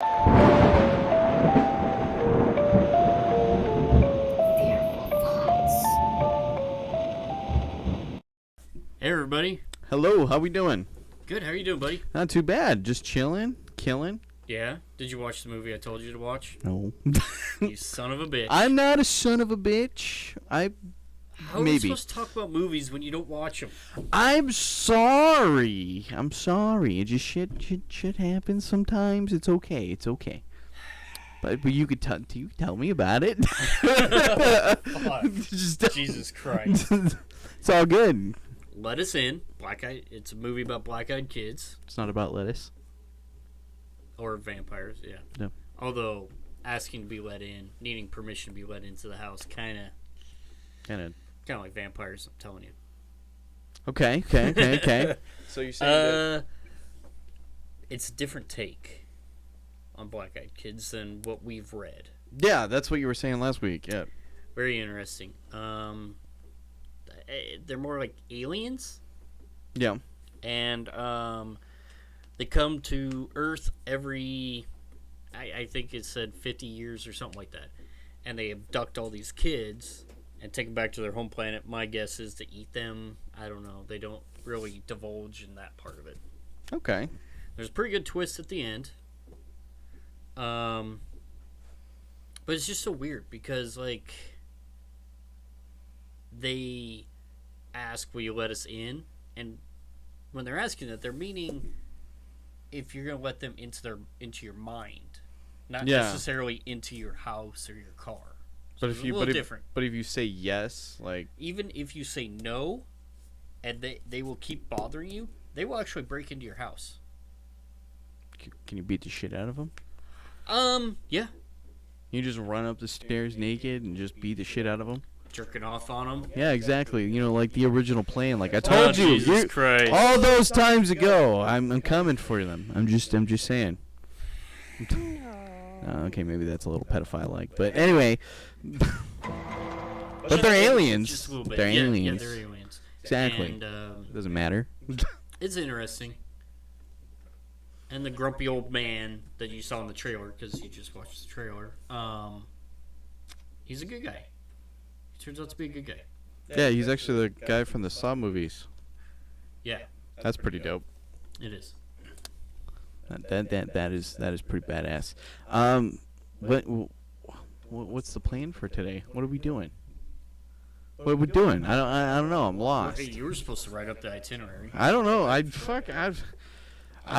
Hey everybody. Hello, how we doing? Good, how you doing, buddy? Not too bad. Just chilling, killing. Yeah? Did you watch the movie I told you to watch? No. You son of a bitch. I'm not a son of a bitch. How are we supposed to talk about movies when you don't watch them? I'm sorry. It just shit happens sometimes. It's okay. But you could tell me about it. Jesus Christ. It's all good. Let Us In. It's a movie about black-eyed kids. It's not about lettuce. Or vampires, yeah. No. Although, asking to be let in, needing permission to be let into the house, kind of like vampires, I'm telling you. Okay. So you're saying that... It's a different take on black-eyed kids than what we've read. Yeah, that's what you were saying last week, yeah. Very interesting. They're more like aliens. Yeah. And they come to Earth every, I think it said 50 years or something like that. And they abduct all these kids and take them back to their home planet. My guess is to eat them. I don't know. They don't really divulge in that part of it. Okay. There's a pretty good twist at the end. But it's just so weird because, like, they ask, will you let us in? And when they're asking that, they're meaning if you're going to let them into your mind, not necessarily into your house or your car. So But it's a little different. But if you say yes, like... Even if you say no, and they will keep bothering you, they will actually break into your house. Can you beat the shit out of them? Yeah. You just run up the stairs naked and just beat the shit out of them? Jerking off on them. Yeah, exactly. You know, like the original plan. Like I told you, Jesus Christ. all those times ago. I'm coming for them. I'm just saying. Okay, maybe that's a little pedophile-like, but anyway. But they're aliens. Just a little bit. They're aliens. Yeah, they're aliens. Exactly. And Doesn't matter. it's interesting. And the grumpy old man that you saw in the trailer, because you just watched the trailer, he's a good guy. He turns out to be a good guy. Yeah, he's actually the guy from the Saw movies. Yeah. That's pretty dope. It is. That is pretty badass. What's the plan for today? What are we doing? What are we doing? I don't know. I'm lost. Hey, you were supposed to write up the itinerary. I don't know. I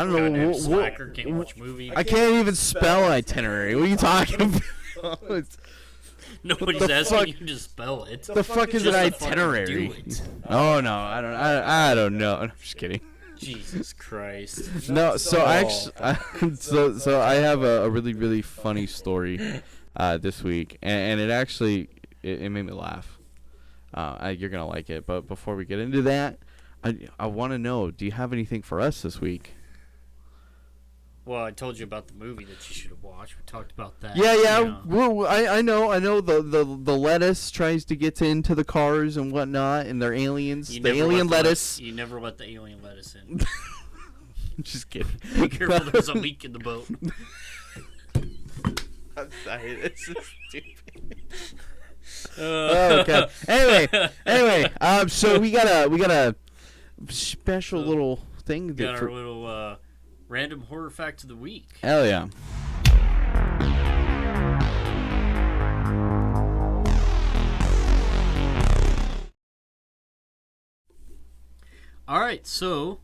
don't know. Slacker, can't watch movies. I can't even spell itinerary. What are you talking about? Nobody's asking you to spell it. The fuck is an itinerary? Oh no, I don't know. I'm just kidding. Jesus Christ. No, so actually, so I have a really really funny story this week, and it actually it made me laugh. You're gonna like it, but before we get into that, I want to know, do you have anything for us this week? Well, I told you about the movie that you should have watched. We talked about that. Yeah. You know. Well, I know the lettuce tries to get into the cars and whatnot, and they're aliens. The alien lettuce. You never let the alien lettuce in. Just kidding. Be careful, there's a leak in the boat. I'm sorry, this is stupid. Okay. Anyway, so we got a special little thing. Got our little random horror fact of the week. Hell yeah. All right, so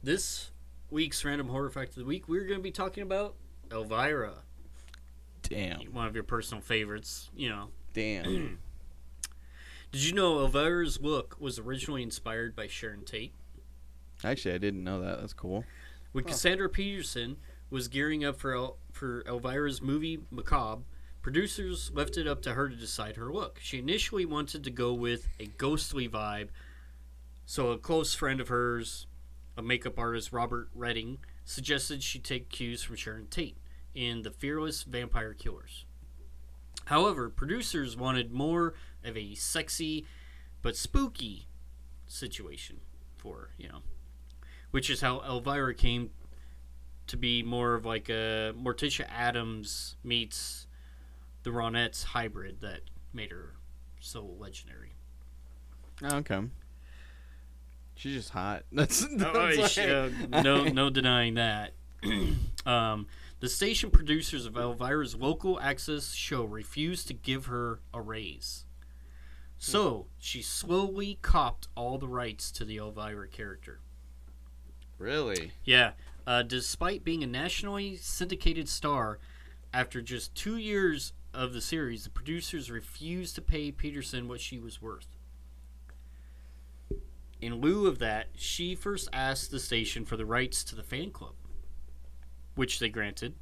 this week's random horror fact of the week, we're going to be talking about Elvira. Damn. One of your personal favorites, you know. Damn. Did you know Elvira's look was originally inspired by Sharon Tate? Actually, I didn't know that. That's cool. When Cassandra Peterson was gearing up for Elvira's movie Macabre, producers left it up to her to decide her look. She initially wanted to go with a ghostly vibe, so a close friend of hers, a makeup artist, Robert Redding, suggested she take cues from Sharon Tate in The Fearless Vampire Killers. However, producers wanted more of a sexy but spooky situation for her, you know. Which is how Elvira came to be more of like a Morticia Addams meets the Ronettes hybrid that made her so legendary. Oh, okay. She's just hot. That's No denying that. The station producers of Elvira's local access show refused to give her a raise. So, she slowly copped all the rights to the Elvira character. Really? Yeah. Despite being a nationally syndicated star, after just 2 years of the series, the producers refused to pay Peterson what she was worth. In lieu of that, she first asked the station for the rights to the fan club, which they granted.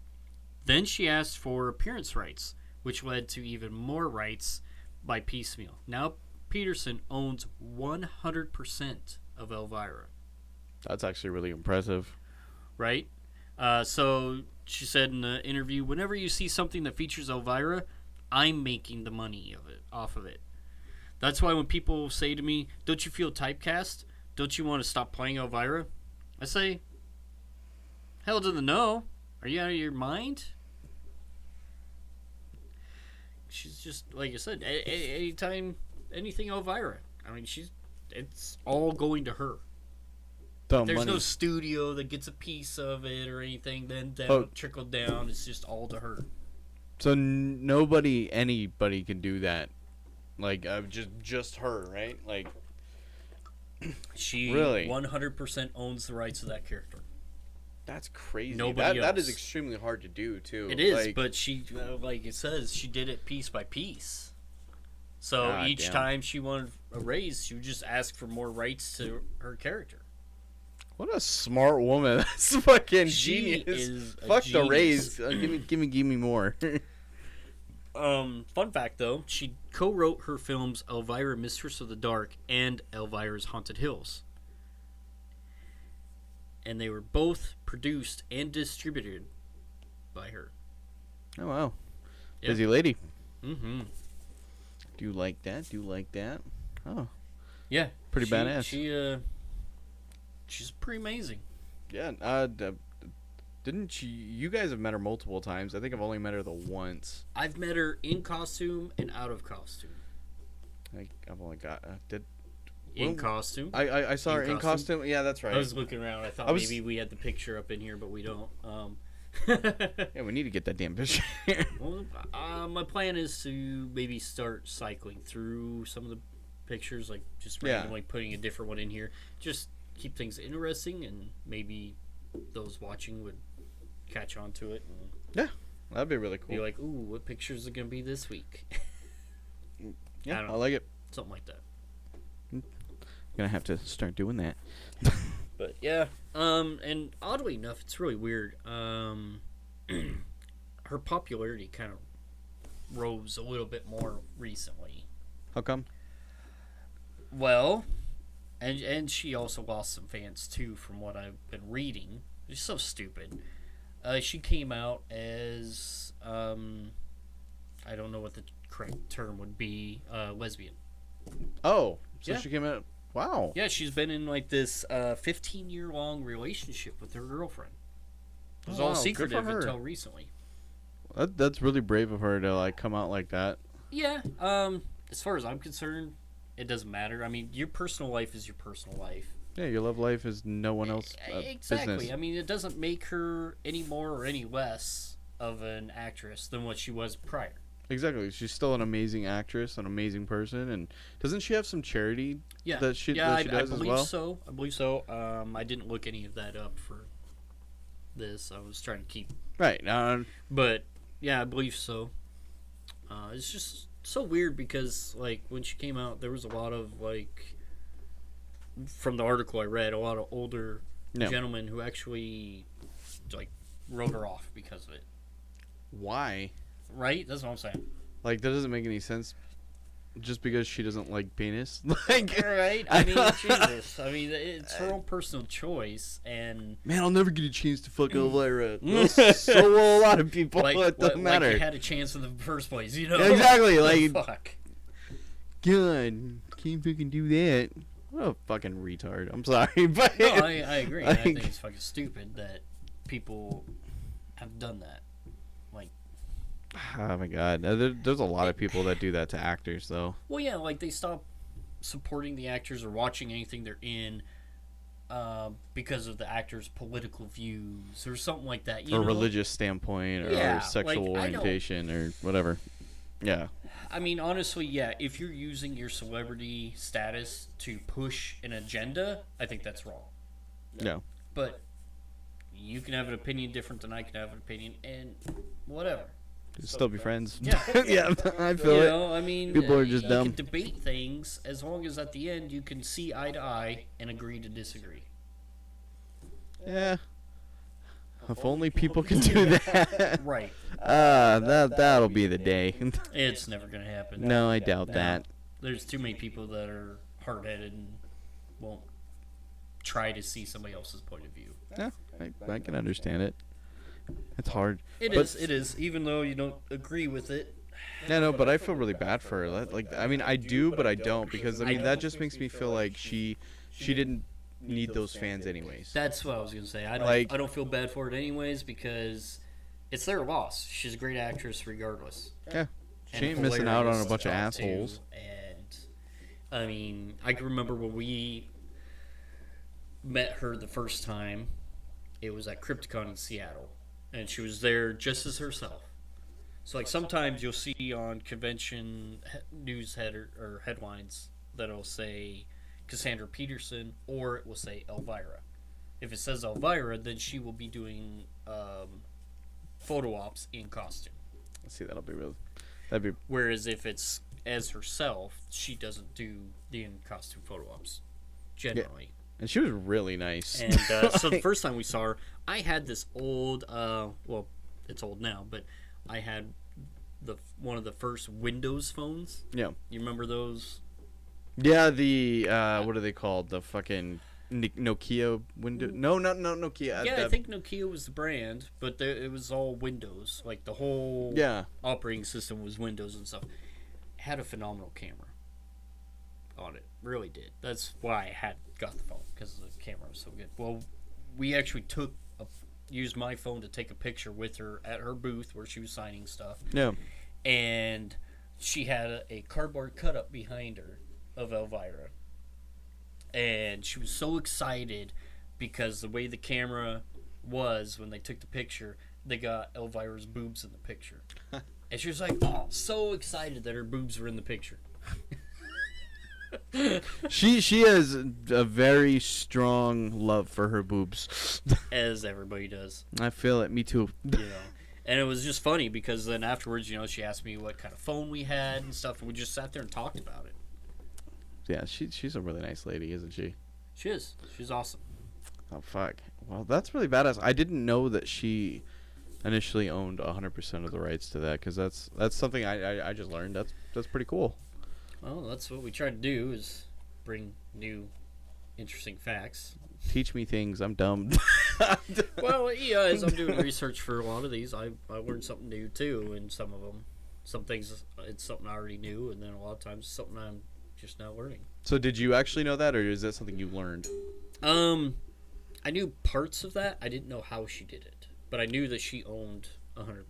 Then she asked for appearance rights, which led to even more rights by piecemeal. Now Peterson owns 100% of Elvira. That's actually really impressive. Right? So she said in the interview, whenever you see something that features Elvira, I'm making the money off of it. That's why when people say to me, don't you feel typecast? Don't you want to stop playing Elvira? I say, hell to the no. Are you out of your mind? She's just, like I said, anytime, anything Elvira. I mean, it's all going to her. There's no studio that gets a piece of it or anything. Then that'll trickle down. It's just all to her. So anybody can do that. Like, just her, right? Like, she really 100% owns the rights of that character. That's crazy. Nobody that else. is extremely hard to do, too. It is, but she, like it says, she did it piece by piece. So each time she wanted a raise, she would just ask for more rights to her character. What a smart woman. That's fucking she genius. Fuck genius. The raise. Give me more. Fun fact, though, she co-wrote her films Elvira, Mistress of the Dark and Elvira's Haunted Hills. And they were both produced and distributed by her. Oh, wow. Yep. Busy lady. Mm-hmm. Do you like that? Oh. Yeah. Pretty badass. She's pretty amazing. Yeah. Didn't she? You guys have met her multiple times. I think I've only met her the once. I've met her in costume and out of costume. I've only got costume. I saw her in costume. Yeah, that's right. I was looking around. I thought maybe we had the picture up in here, but we don't. Yeah, we need to get that damn picture. Well, my plan is to maybe start cycling through some of the pictures, like just randomly putting a different one in here. Just keep things interesting, and maybe those watching would catch on to it. Yeah, that'd be really cool. Be like, ooh, what pictures are gonna be this week? Yeah, I like it. Something like that. Gonna have to start doing that. But yeah, and oddly enough, it's really weird. Her popularity kind of rose a little bit more recently. How come? Well, and she also lost some fans too, from what I've been reading. It's so stupid. She came out as I don't know what the correct term would be, lesbian. Oh, so she came out. Wow. Yeah, she's been in like this 15-year-long relationship with her girlfriend. It was all secretive until recently. That's really brave of her to like come out like that. Yeah. As far as I'm concerned, it doesn't matter. I mean, your personal life is your personal life. Yeah, your love life is no one else. Exactly. Business. I mean, it doesn't make her any more or any less of an actress than what she was prior. Exactly. She's still an amazing actress, an amazing person, and doesn't she have some charity? Yeah. That she I does believe as well? so. I believe so. I didn't look any of that up for this. I was trying to keep right. But yeah, I believe so. It's just so weird because like when she came out, there was a lot of like, from the article I read, a lot of older gentlemen who actually like wrote her off because of it. Why? Right? That's what I'm saying. Like, that doesn't make any sense. Just because she doesn't like penis. Like, right? I mean, Jesus. I mean, it's her own personal choice, and man, I'll never get a chance to fuck Elvira. So will a lot of people. Like, it doesn't matter. Like you had a chance in the first place, you know? Yeah, exactly. Like, fuck. God, can't fucking do that. What a fucking retard. I'm sorry, but no, I agree. I think it's fucking stupid that people have done that. Like, Oh my god, there's a lot of people that do that to actors, though. well, yeah, like they stop supporting the actors or watching anything they're in because of the actor's political views or something like that. Or religious standpoint, or, Yeah, sexual like, orientation, or whatever. Yeah. I mean, honestly, yeah, if you're using your celebrity status to push an agenda, I think that's wrong. Yeah. But you can have an opinion different than I can have an opinion, and whatever. Still be friends. Yeah. Yeah, I feel it. I mean, People are just you dumb. can debate things as long as at the end you can see eye to eye and agree to disagree. Yeah. If only people can do that. Right. That'll be the day. It's never going to happen. No, I doubt that. There's too many people that are hard-headed and won't try to see somebody else's point of view. Yeah, I can understand it. It's hard. It is. Even though you don't agree with it. Yeah, no, but I feel really bad for her. Like, I mean, I do, but I don't, because I mean that just makes me feel like she didn't need those fans anyways. That's what I was gonna say. I don't feel bad for it anyways because it's their loss. She's a great actress regardless. Yeah, And she ain't missing out on a hilarious bunch of to talk assholes. to. And I mean, I can remember when we met her the first time. It was at Crypticon in Seattle, and she was there just as herself. So like sometimes you'll see on convention news or headlines that'll say Cassandra Peterson, or it will say Elvira. If it says Elvira, then she will be doing photo ops in costume. Let's see, that'd be. Whereas if it's as herself, she doesn't do the in costume photo ops generally. Yeah. And she was really nice. And so the first time we saw her, I had this old, well, it's old now, but I had one of the first Windows phones. Yeah. You remember those? Yeah, the what are they called? The fucking Nokia window? No, not Nokia. Yeah, I think Nokia was the brand, but it was all Windows. Like the whole operating system was Windows and stuff. It had a phenomenal camera on it. Really did. That's why I got the phone, because the camera was so good. Well, we actually used my phone to take a picture with her at her booth where she was signing stuff. Yeah. And she had a cardboard cut-up behind her of Elvira. And she was so excited because the way the camera was when they took the picture, they got Elvira's boobs in the picture. And she was like, oh, so excited that her boobs were in the picture. She has a very strong love for her boobs. As everybody does. I feel it. Me too. You know. And it was just funny because then afterwards, she asked me what kind of phone we had and stuff, and we just sat there and talked about it. Yeah, she's a really nice lady, isn't she? She is. She's awesome. Oh, fuck. Well, that's really badass. I didn't know that she initially owned 100% of the rights to that, because that's something I just learned. That's pretty cool. Well, that's what we try to do, is bring new, interesting facts. Teach me things. I'm dumb. Well, yeah, as I'm doing research for a lot of these, I learned something new, too, in some of them. Some things, it's something I already knew, and then a lot of times, it's something I'm just now learning. So did you actually know that, or is that something you learned? I knew parts of that. I didn't know how she did it. But I knew that she owned 100%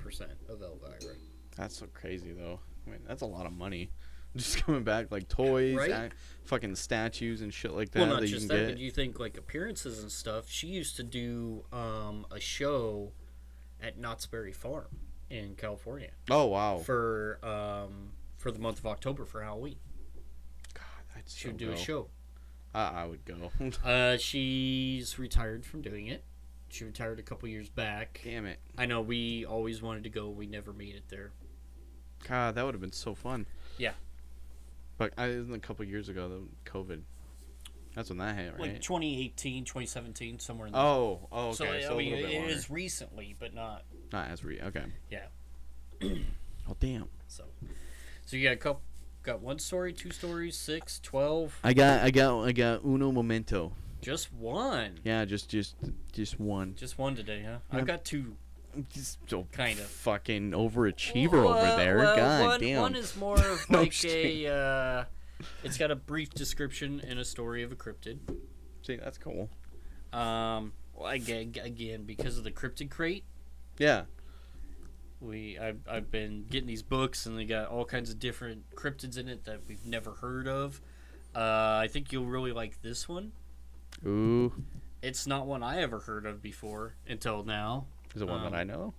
of Elvira. That's so crazy, though. I mean, that's a lot of money. Just coming back, like toys, right? Fucking statues and shit like that. Well, not that just you that, can but you think like appearances and stuff. She used to do a show at Knott's Berry Farm in California. Oh, wow. For the month of October for Halloween. God, she would do a show. I would go. She's retired from doing it. She retired a couple years back. Damn it. I know we always wanted to go. We never made it there. God, that would have been so fun. Yeah. But it was a couple years ago, though, COVID. That's when that hit, right? Like 2018, 2017, somewhere in there. Oh, okay. So, So I mean, a little bit it longer. is recently, but not. Not as okay. Yeah. Oh, damn. So you got one story, two stories, 6, 12. I got uno momento. Just one. Yeah, just one. Just one today, huh? Yeah. I've got two. Just so kind of fucking overachiever over there. God damn. One is more of No, like I'm just kidding. it's got a brief description and a story of a cryptid. See, that's cool. Well, again, because of the cryptid crate, Yeah. I've been getting these books, and they got all kinds of different cryptids in it that we've never heard of. I think you'll really like this one. Ooh. It's not one I ever heard of before until now. Is it one that I know?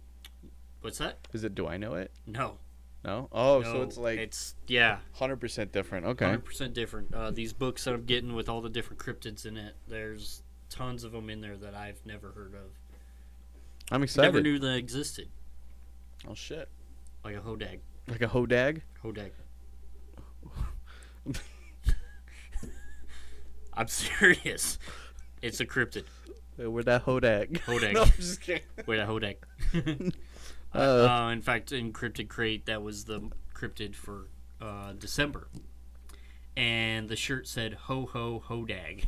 What's that? Do I know it? No. No? Oh, No, so it's like it's 100% different. Okay. 100% different. These books that I'm getting with all the different cryptids in it, there's tons of them in there that I've never heard of. I'm excited. Never knew they existed. Oh, shit. Like a hodag. Like a hodag? Hodag. I'm serious. It's a cryptid. Where'd that hodag? Hodag. No, I'm just kidding. Where that hodag? In fact, in Cryptid Crate, that was the cryptid for December. And the shirt said, ho ho hodag.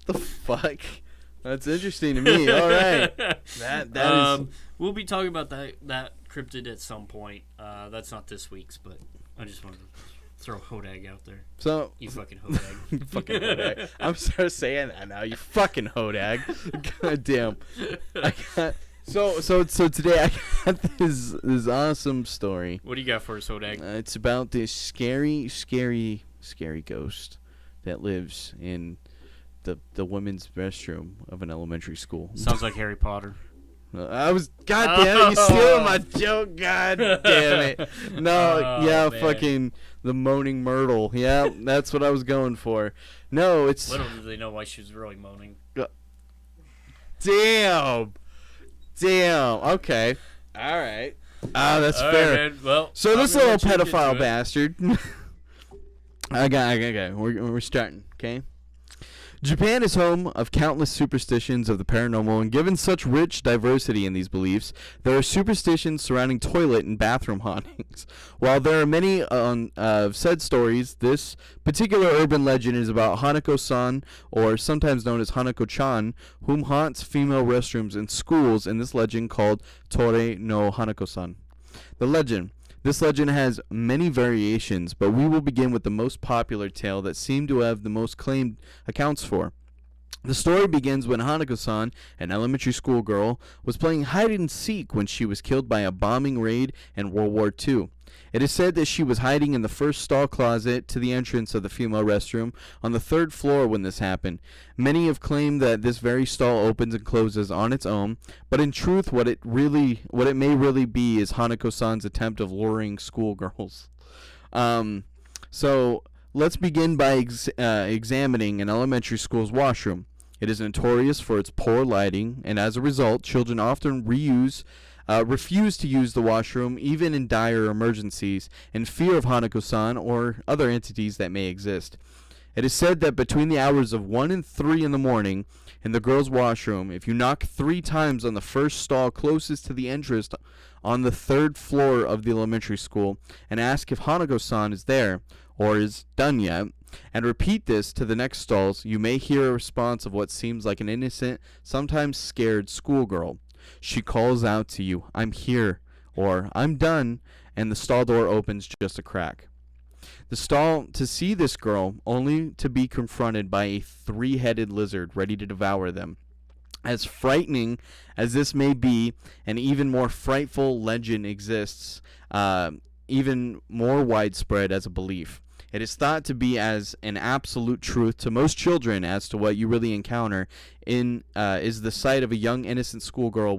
The fuck? That's interesting to me. All right. That is... We'll be talking about that cryptid at some point. That's not this week's, but I just wanted to throw hodag out there. So You fucking hodag. you fucking hodag. I'm sorry saying that now. You fucking hodag. God damn. So today I got this awesome story. What do you got for us, hodag? It's about this scary ghost that lives in the women's restroom of an elementary school. Sounds like Harry Potter. God damn it, you stealing my joke, god damn it. No, Man. fucking the moaning myrtle. Yeah, that's what I was going for. No, it's... Little did they know why she was really moaning. Damn. Okay. All right. That's All fair. right, man. Well, So this I'm little gonna let you get pedophile to it. bastard. Okay. We're starting, okay? Japan is home of countless superstitions of the paranormal, and given such rich diversity in these beliefs, there are superstitions surrounding toilet and bathroom hauntings. While there are many of said stories, this particular urban legend is about Hanako-san, or sometimes known as Hanko-Chan, whom haunts female restrooms in schools in this legend called Tore no Hanako-san. This legend has many variations, but we will begin with the most popular tale that seemed to have the most claimed accounts for. The story begins when Hanako-san, an elementary school girl, was playing hide-and-seek when she was killed by a bombing raid in World War II. It is said that she was hiding in the first stall closet to the entrance of the female restroom on the 3rd floor when this happened. Many have claimed that this very stall opens and closes on its own, but in truth what it may really be is Hanako-san's attempt of luring schoolgirls. So let's begin by examining an elementary school's washroom. It is notorious for its poor lighting, and as a result, children often refuse to use the washroom even in dire emergencies in fear of Hanako-san or other entities that may exist. It is said that between the hours of 1 and 3 in the morning in the girls' washroom, if you knock 3 times on the first stall closest to the entrance on the 3rd floor of the elementary school and ask if Hanako-san is there or is done yet, and repeat this to the next stalls, you may hear a response of what seems like an innocent, sometimes scared schoolgirl. She calls out to you, "I'm here," or "I'm done," and the stall door opens just a crack. The stall to see this girl, only to be confronted by a 3-headed lizard ready to devour them. As frightening as this may be, an even more frightful legend exists, even more widespread as a belief. It is thought to be as an absolute truth to most children as to what you really encounter is the sight of a young innocent schoolgirl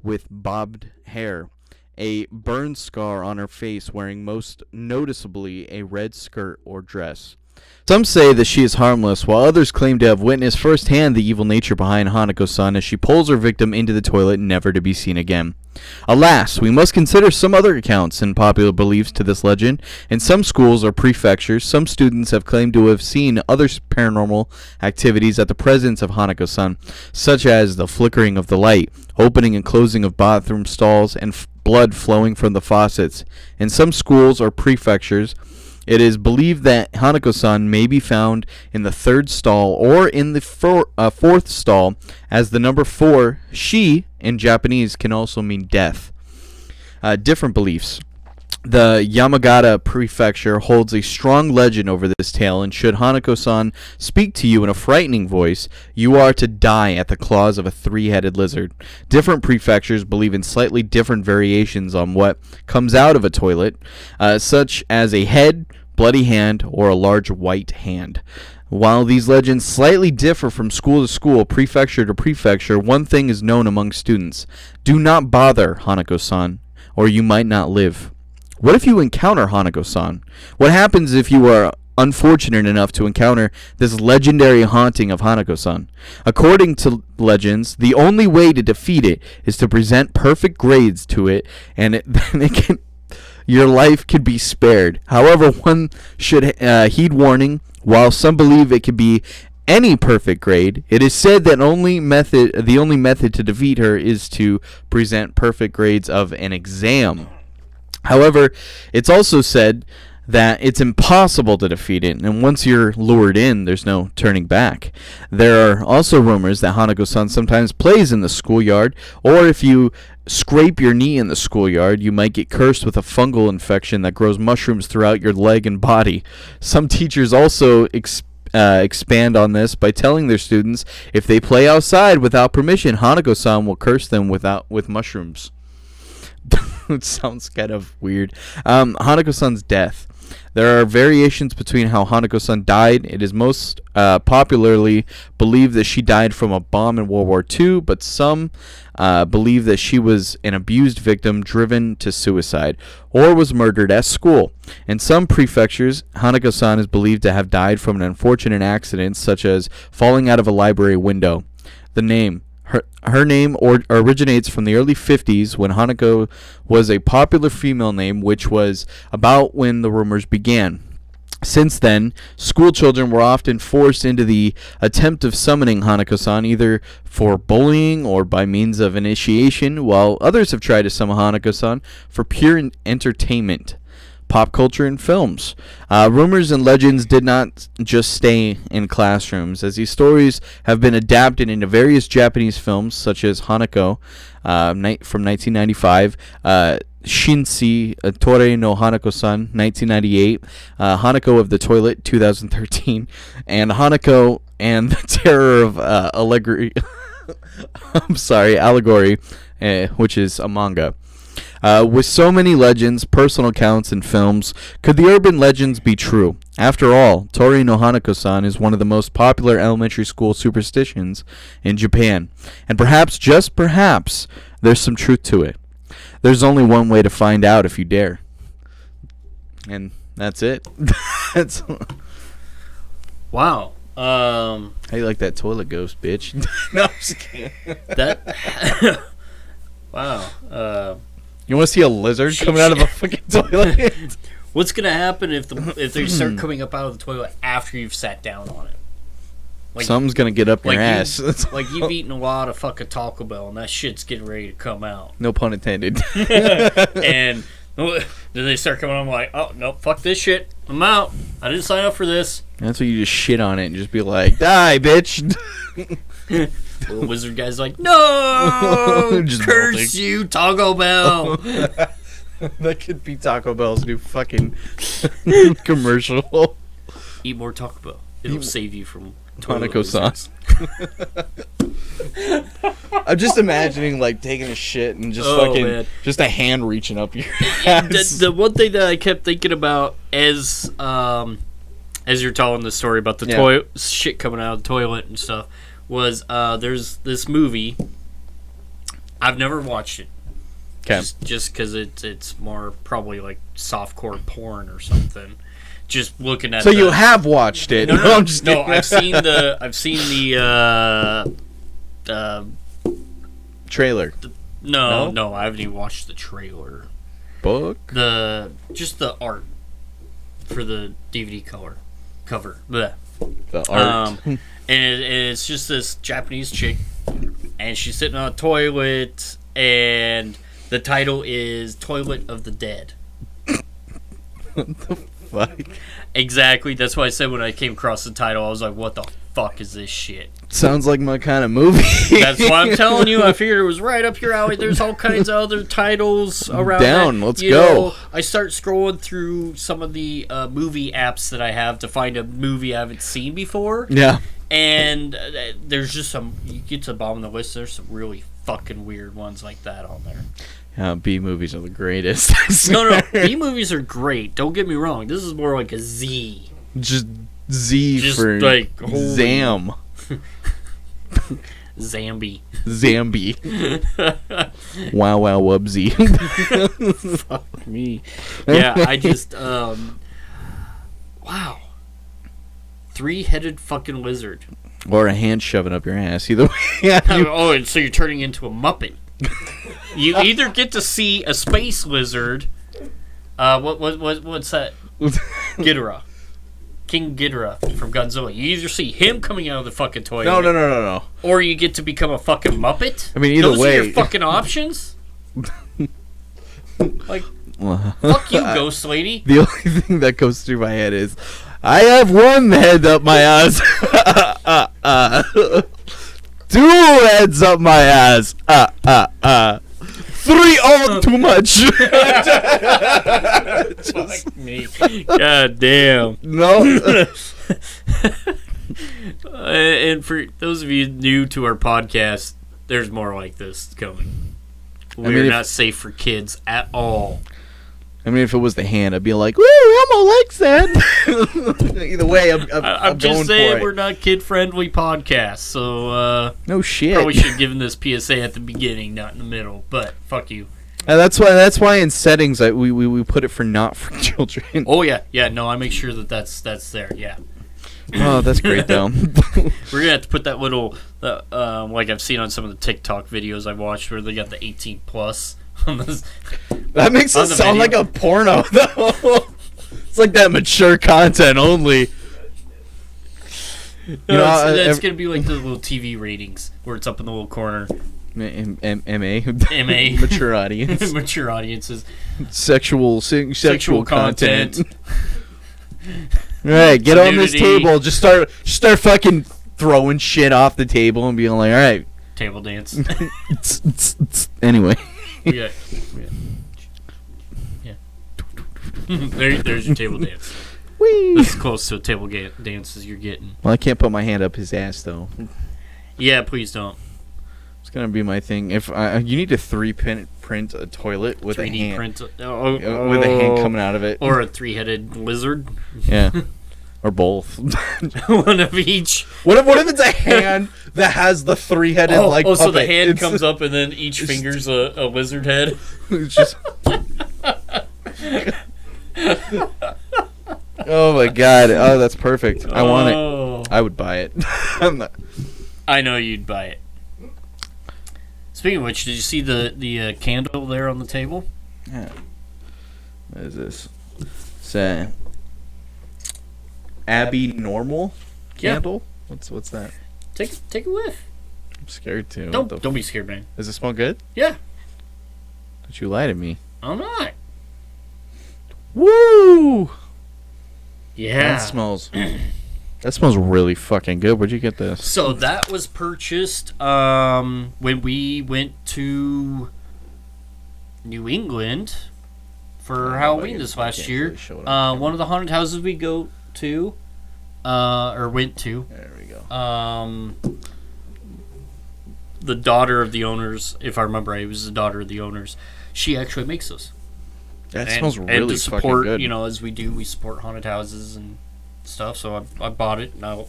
with bobbed hair, a burn scar on her face, wearing most noticeably a red skirt or dress. Some say that she is harmless, while others claim to have witnessed firsthand the evil nature behind Hanako-san as she pulls her victim into the toilet, never to be seen again. Alas, we must consider some other accounts and popular beliefs to this legend. In some schools or prefectures, some students have claimed to have seen other paranormal activities at the presence of Hanako-san, such as the flickering of the light, opening and closing of bathroom stalls, and blood flowing from the faucets. In some schools or prefectures, it is believed that Hanako-san may be found in the 3rd stall or in the 4th stall, as the number 4, shi, in Japanese can also mean death. Different beliefs. The Yamagata Prefecture holds a strong legend over this tale, and should Hanako-san speak to you in a frightening voice, you are to die at the claws of a three-headed lizard. Different prefectures believe in slightly different variations on what comes out of a toilet, such as a head, bloody hand, or a large white hand. While these legends slightly differ from school to school, prefecture to prefecture, one thing is known among students. Do not bother Hanako-san, or you might not live. What if you encounter Hanako-san? What happens if you are unfortunate enough to encounter this legendary haunting of Hanako-san? According to legends, the only way to defeat it is to present perfect grades to it, and then your life could be spared. However, one should heed warning. While some believe it could be any perfect grade, it is said that the only method to defeat her is to present perfect grades of an exam. However, it's also said that it's impossible to defeat it, and once you're lured in, there's no turning back. There are also rumors that Hanako-san sometimes plays in the schoolyard, or if you scrape your knee in the schoolyard, you might get cursed with a fungal infection that grows mushrooms throughout your leg and body. Some teachers also expand on this by telling their students if they play outside without permission, Hanako-san will curse them with mushrooms. It sounds kind of weird. Hanako-san's death. There are variations between how Hanako-san died. It is most popularly believed that she died from a bomb in World War II, but some believe that she was an abused victim driven to suicide or was murdered at school. In some prefectures, Hanako-san is believed to have died from an unfortunate accident, such as falling out of a library window. The name. Her name originates from the early 50s when Hanako was a popular female name, which was about when the rumors began. Since then, school children were often forced into the attempt of summoning Hanako-san either for bullying or by means of initiation, while others have tried to summon Hanako-san for pure entertainment. Pop culture and films. Rumors and legends did not just stay in classrooms, as these stories have been adapted into various Japanese films, such as Hanako from 1995, Shinsi, Tore no Hanako-san, 1998, Hanako of the Toilet, 2013, and Hanako and the Terror of Allegory, which is a manga. With so many legends, personal accounts, and films, could the urban legends be true? After all, Tori no Hanako-san is one of the most popular elementary school superstitions in Japan, and perhaps, just perhaps, there's some truth to it. There's only one way to find out if you dare. And that's it. That's wow. How you like that toilet ghost, bitch? No, I'm just kidding. That wow. You want to see a lizard coming out of a fucking toilet? What's gonna happen if they start coming up out of the toilet after you've sat down on it? Like, something's gonna get up your ass. Like you've eaten a lot of fucking Taco Bell and that shit's getting ready to come out. No pun intended. And then they start coming on like, oh no, fuck this shit. I'm out. I didn't sign up for this. That's what you just shit on it and just be like, die, bitch. The wizard guy's like, no, curse melting. You, Taco Bell. That could be Taco Bell's new fucking commercial. Eat more Taco Bell. It'll save you from Hanako-san. I'm just imagining like taking a shit and just just a hand reaching up your ass. The one thing that I kept thinking about as you're telling the story about the shit coming out of the toilet and stuff was there's this movie. I've never watched it. Okay. Just because it's more probably like softcore porn or something. Just looking at. So you have watched it? No, I'm just kidding. I've seen the trailer. No, I haven't even watched the trailer. Book. Just the art for the DVD cover. Blech. The art. And it's just this Japanese chick, and she's sitting on a toilet, and the title is "Toilet of the Dead." fuck? Exactly. That's why I said when I came across the title, I was like, what the fuck is this shit? Sounds like my kind of movie. That's why I'm telling you. I figured it was right up your alley. There's all kinds of other titles around that. Let's You go. know, I start scrolling through some of the movie apps that I have to find a movie I haven't seen before. Yeah. And there's just some, you get to the bottom of the list, there's some really fucking weird ones like that on there. B movies are the greatest. No, B movies are great. Don't get me wrong. This is more like a Z. Just Z Just for like Zam. Zambi. Zambi. Wow, wow, wubsy. Fuck me. Yeah, I just, wow. 3-headed fucking lizard. Or a hand shoving up your ass. Either way. Oh, and so you're turning into a Muppet. You either get to see a space lizard. What's that? Ghidorah. King Ghidorah from Godzilla. You either see him coming out of the fucking toilet. No. Or you get to become a fucking Muppet. I mean, either Those way. are your fucking options. Like, fuck you, ghost lady. The only thing that goes through my head is, I have one head up my ass. 2 heads up my ass. 3, oh, too much. Fuck me. God damn. No. And for those of you new to our podcast, there's more like this coming. We're not safe for kids at all. I mean, if it was the hand, I'd be like, "Woo, Elmo likes that." Either way, I'm just going saying for it. we're not kid-friendly podcast, so no shit. probably should have given this PSA at the beginning, not in the middle. But fuck you. And that's why in settings we put it for not for children. Oh yeah. No, I make sure that's there. Yeah. Oh, that's great though. We're gonna have to put that little, like I've seen on some of the TikTok videos I've watched, where they got the 18 plus on this. That makes it sound like a porno though. It's like that mature content only. No, it's gonna be like the little TV ratings where it's up in the little corner. MA mature audience. Mature audiences. Sexual content. All right, get on this Nudity. table. Just start fucking throwing shit off the table and being like, all right. Table dance. Anyway. Yeah. There's your table dance. Whee. This is close to a table dance as you're getting. Well, I can't put my hand up his ass though. Yeah, please don't. It's gonna be my thing. If you need to 3D print a toilet with a 3D hand, print with a hand coming out of it, or a 3-headed lizard. Yeah, or both. One of each. What if it's a hand that has the 3-headed like? Oh, so the puppet? hand comes up and then each finger's a lizard head. It's just. Oh my god! Oh, that's perfect. I want it. I would buy it. I know you'd buy it. Speaking of which, did you see the candle there on the table? Yeah. What is this? It's Abby Normal candle. Yeah. What's that? Take a whiff. I'm scared too. Don't be scared, man. Does it smell good? Yeah. Don't you lie to me? I'm not. Woo! Yeah. That smells really fucking good. Where'd you get this? So that was purchased when we went to New England for Halloween this last year. One of the haunted houses we go to, or went to. There we go. The daughter of the owners, if I remember right, it was the daughter of the owners. She actually makes those. That smells really and to support, fucking good. You know, as we do, we support haunted houses and stuff. So I bought it. Now,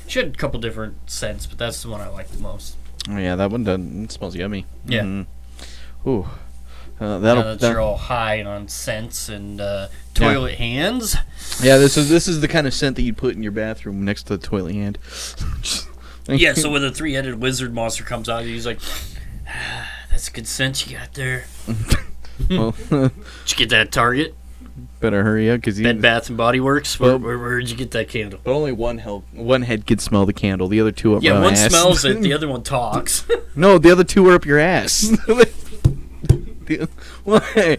she had a couple different scents, but that's the one I like the most. Oh yeah, that one doesn't. It smells yummy. Yeah. Mm-hmm. Ooh. You're all high on scents and toilet hands. Yeah, this is the kind of scent that you'd put in your bathroom next to the toilet hand. Yeah, so when the 3-headed lizard monster comes out, he's like, "That's a good scent you got there." Well, Did you get that at Target? better hurry up because Bed Bath and Body Works. Where'd you get that candle? But only one head can smell the candle. The other two up my one ass. smells it. The other one talks. No, the other two are up your ass. Why?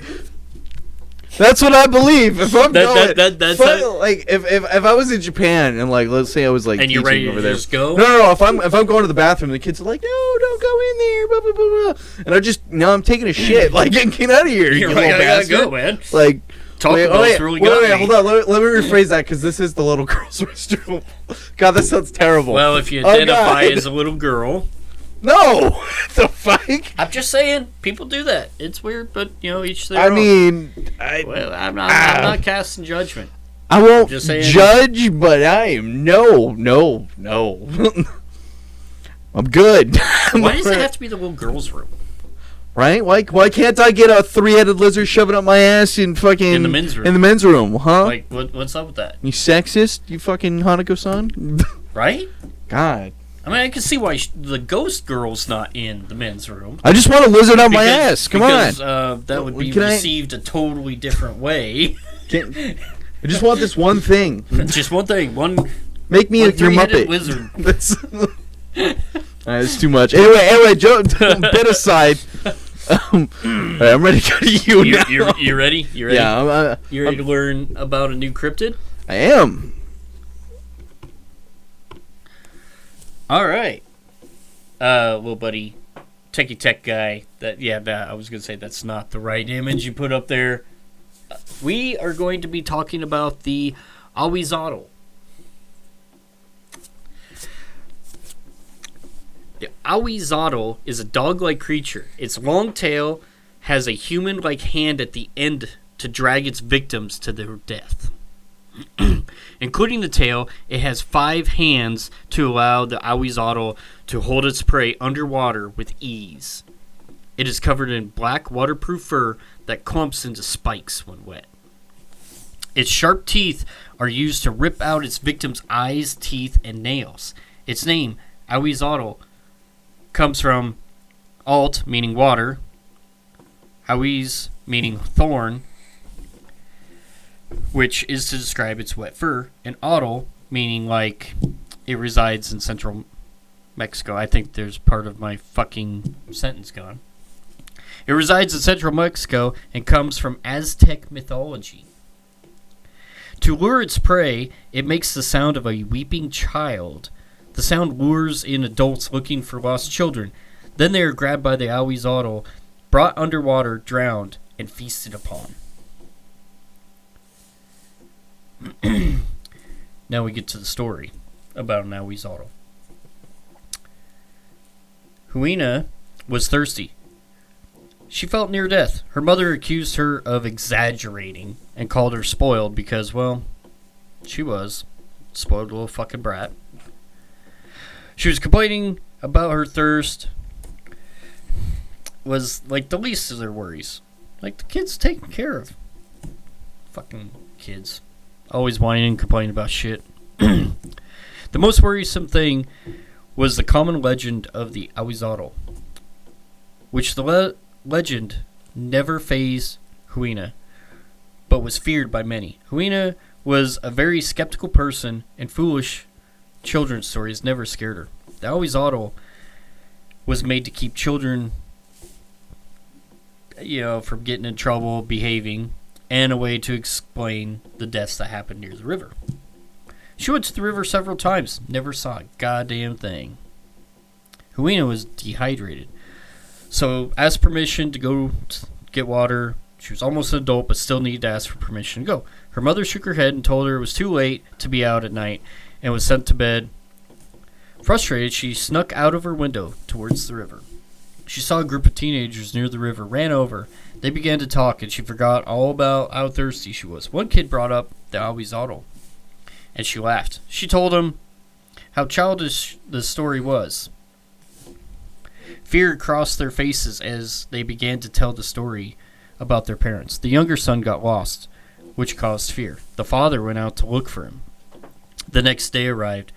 That's what I believe. If I'm going, that's like if I was in Japan and like let's say I was like and you're teaching ready over to there. just go. No. If I'm going to the bathroom, the kids are like, no, don't go in there. Blah blah blah blah. And I just I'm taking a shit. Like get out of here. You're you like, little I gotta bastard. go, man. Like. Wait, Hold on. Let me rephrase that because this is the little girl's restroom. God, that sounds terrible. Well, if you identify as a little girl. No! The fuck? I'm just saying, people do that. It's weird, but, each their I own. mean... Well, I'm not casting judgment. I won't judge, but I am... No. I'm good. Why does it have to be the little girl's room? Right? Why can't I get a 3-headed lizard shoving up my ass in fucking... In the men's room. In the men's room, huh? Like, what's up with that? You sexist, you fucking Hanako-san? Right? God. I mean, I can see why the ghost girl's not in the men's room. I just want a lizard up my ass. Come on. That would be received a totally different way. I just want this one thing. Just one thing. Make me your Muppet. Lizard. That's too much. Anyway, Joe, bit aside. Right, I'm ready to go to you now. You ready? You ready? Yeah. You ready to learn about a new cryptid? I am. All right. Little buddy, techie tech guy. I was going to say that's not the right image you put up there. We are going to be talking about the Ahuizotl. The Ahuizotl is a dog-like creature. Its long tail has a human-like hand at the end to drag its victims to their death. Including the tail, it has 5 hands to allow the Ahuizotl to hold its prey underwater with ease. It is covered in black waterproof fur that clumps into spikes when wet. Its sharp teeth are used to rip out its victims' eyes, teeth, and nails. Its name, Ahuizotl, comes from alt, meaning water, Ahuiz, meaning thorn, which is to describe its wet fur, and otl, meaning like it resides in central Mexico. I think there's part of my fucking sentence gone. It resides in central Mexico and comes from Aztec mythology. To lure its prey, it makes the sound of a weeping child. The sound lures in adults looking for lost children. Then they are grabbed by the Ahuizotl, brought underwater, drowned, and feasted upon. Now we get to the story about an Ahuizotl. Huina was thirsty. She felt near death. Her mother accused her of exaggerating and called her spoiled because, well, she was. Spoiled little fucking brat. She was complaining about her thirst. Was like the least of their worries. Like the kids taken care of. Fucking kids. Always whining and complaining about shit. The most worrisome thing was the common legend of the Ahuizotl, which the legend never fazed Huina, but was feared by many. Huina was a very skeptical person, and foolish children's stories never scared her. The Ahuizotl was made to keep children, from getting in trouble, behaving, and a way to explain the deaths that happened near the river. She went to the river several times, never saw a goddamn thing. Huina was dehydrated, so asked permission to go get water. She was almost an adult, but still needed to ask for permission to go. Her mother shook her head and told her it was too late to be out at night, and was sent to bed. Frustrated, she snuck out of her window towards the river. She saw a group of teenagers near the river, ran over. They began to talk, and she forgot all about how thirsty she was. One kid brought up the Ahuizotl, and she laughed. She told him how childish the story was. Fear crossed their faces as they began to tell the story about their parents. The younger son got lost, which caused fear. The father went out to look for him. The next day arrived,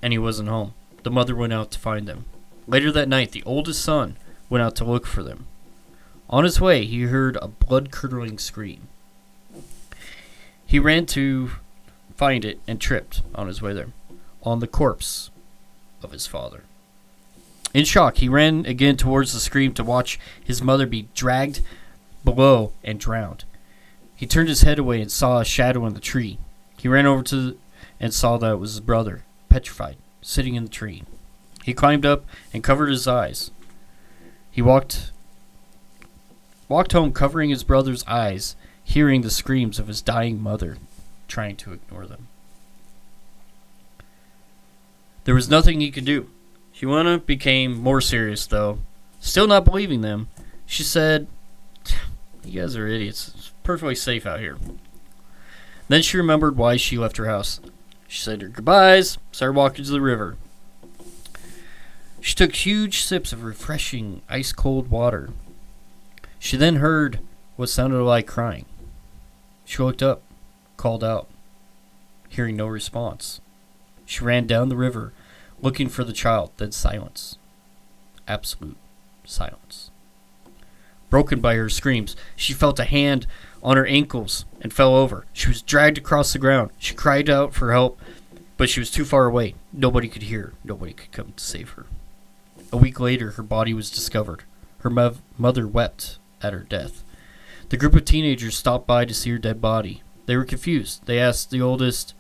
and he wasn't home. The mother went out to find them. Later that night, the oldest son went out to look for them. On his way, he heard a blood-curdling scream. He ran to find it and tripped on his way there, on the corpse of his father. In shock, he ran again towards the scream to watch his mother be dragged below and drowned. He turned his head away and saw a shadow in the tree. He ran over and saw that it was his brother, petrified, sitting in the tree. He climbed up and covered his eyes. He walked home covering his brother's eyes, hearing the screams of his dying mother, trying to ignore them. There was nothing he could do. Huana became more serious, though. Still not believing them, she said, "You guys are idiots. It's perfectly safe out here." Then she remembered why she left her house. She said her goodbyes, started walking to the river. She took huge sips of refreshing, ice-cold water. She then heard what sounded like crying. She looked up, called out, hearing no response. She ran down the river, looking for the child, then silence. Absolute silence. Broken by her screams, she felt a hand on her ankles and fell over. She was dragged across the ground. She cried out for help, but she was too far away. Nobody could hear her. Nobody could come to save her. A week later, her body was discovered. Her mother wept at her death. The group of teenagers stopped by to see her dead body. They were confused. They asked the oldest,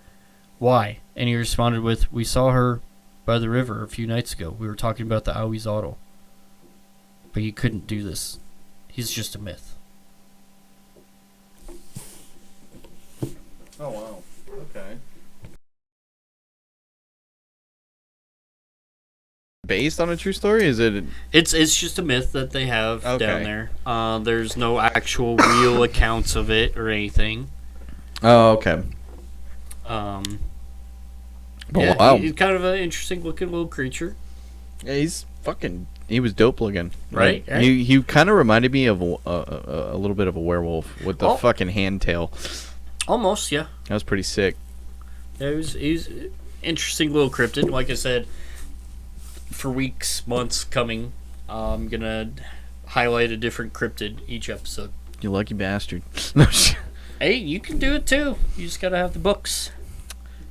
"Why?" And he responded with, "We saw her by the river a few nights ago. We were talking about the Ahuizotl. But he couldn't do this. He's just a myth." Oh, wow. Okay. Based on a true story? Is it? It's just a myth that they have down Okay. there. There's no actual real accounts of it or anything. Oh, okay. Yeah, Wow. he's kind of an interesting looking little creature. Yeah, he was dope looking. Right, Like, right. He kind of reminded me of a little bit of a werewolf with the fucking hand tail. Almost, yeah. That was pretty sick. Yeah, he's interesting little cryptid. Like I said, for weeks, months coming, I'm gonna highlight a different cryptid each episode. You lucky bastard. Hey, you can do it too. You just gotta have the books.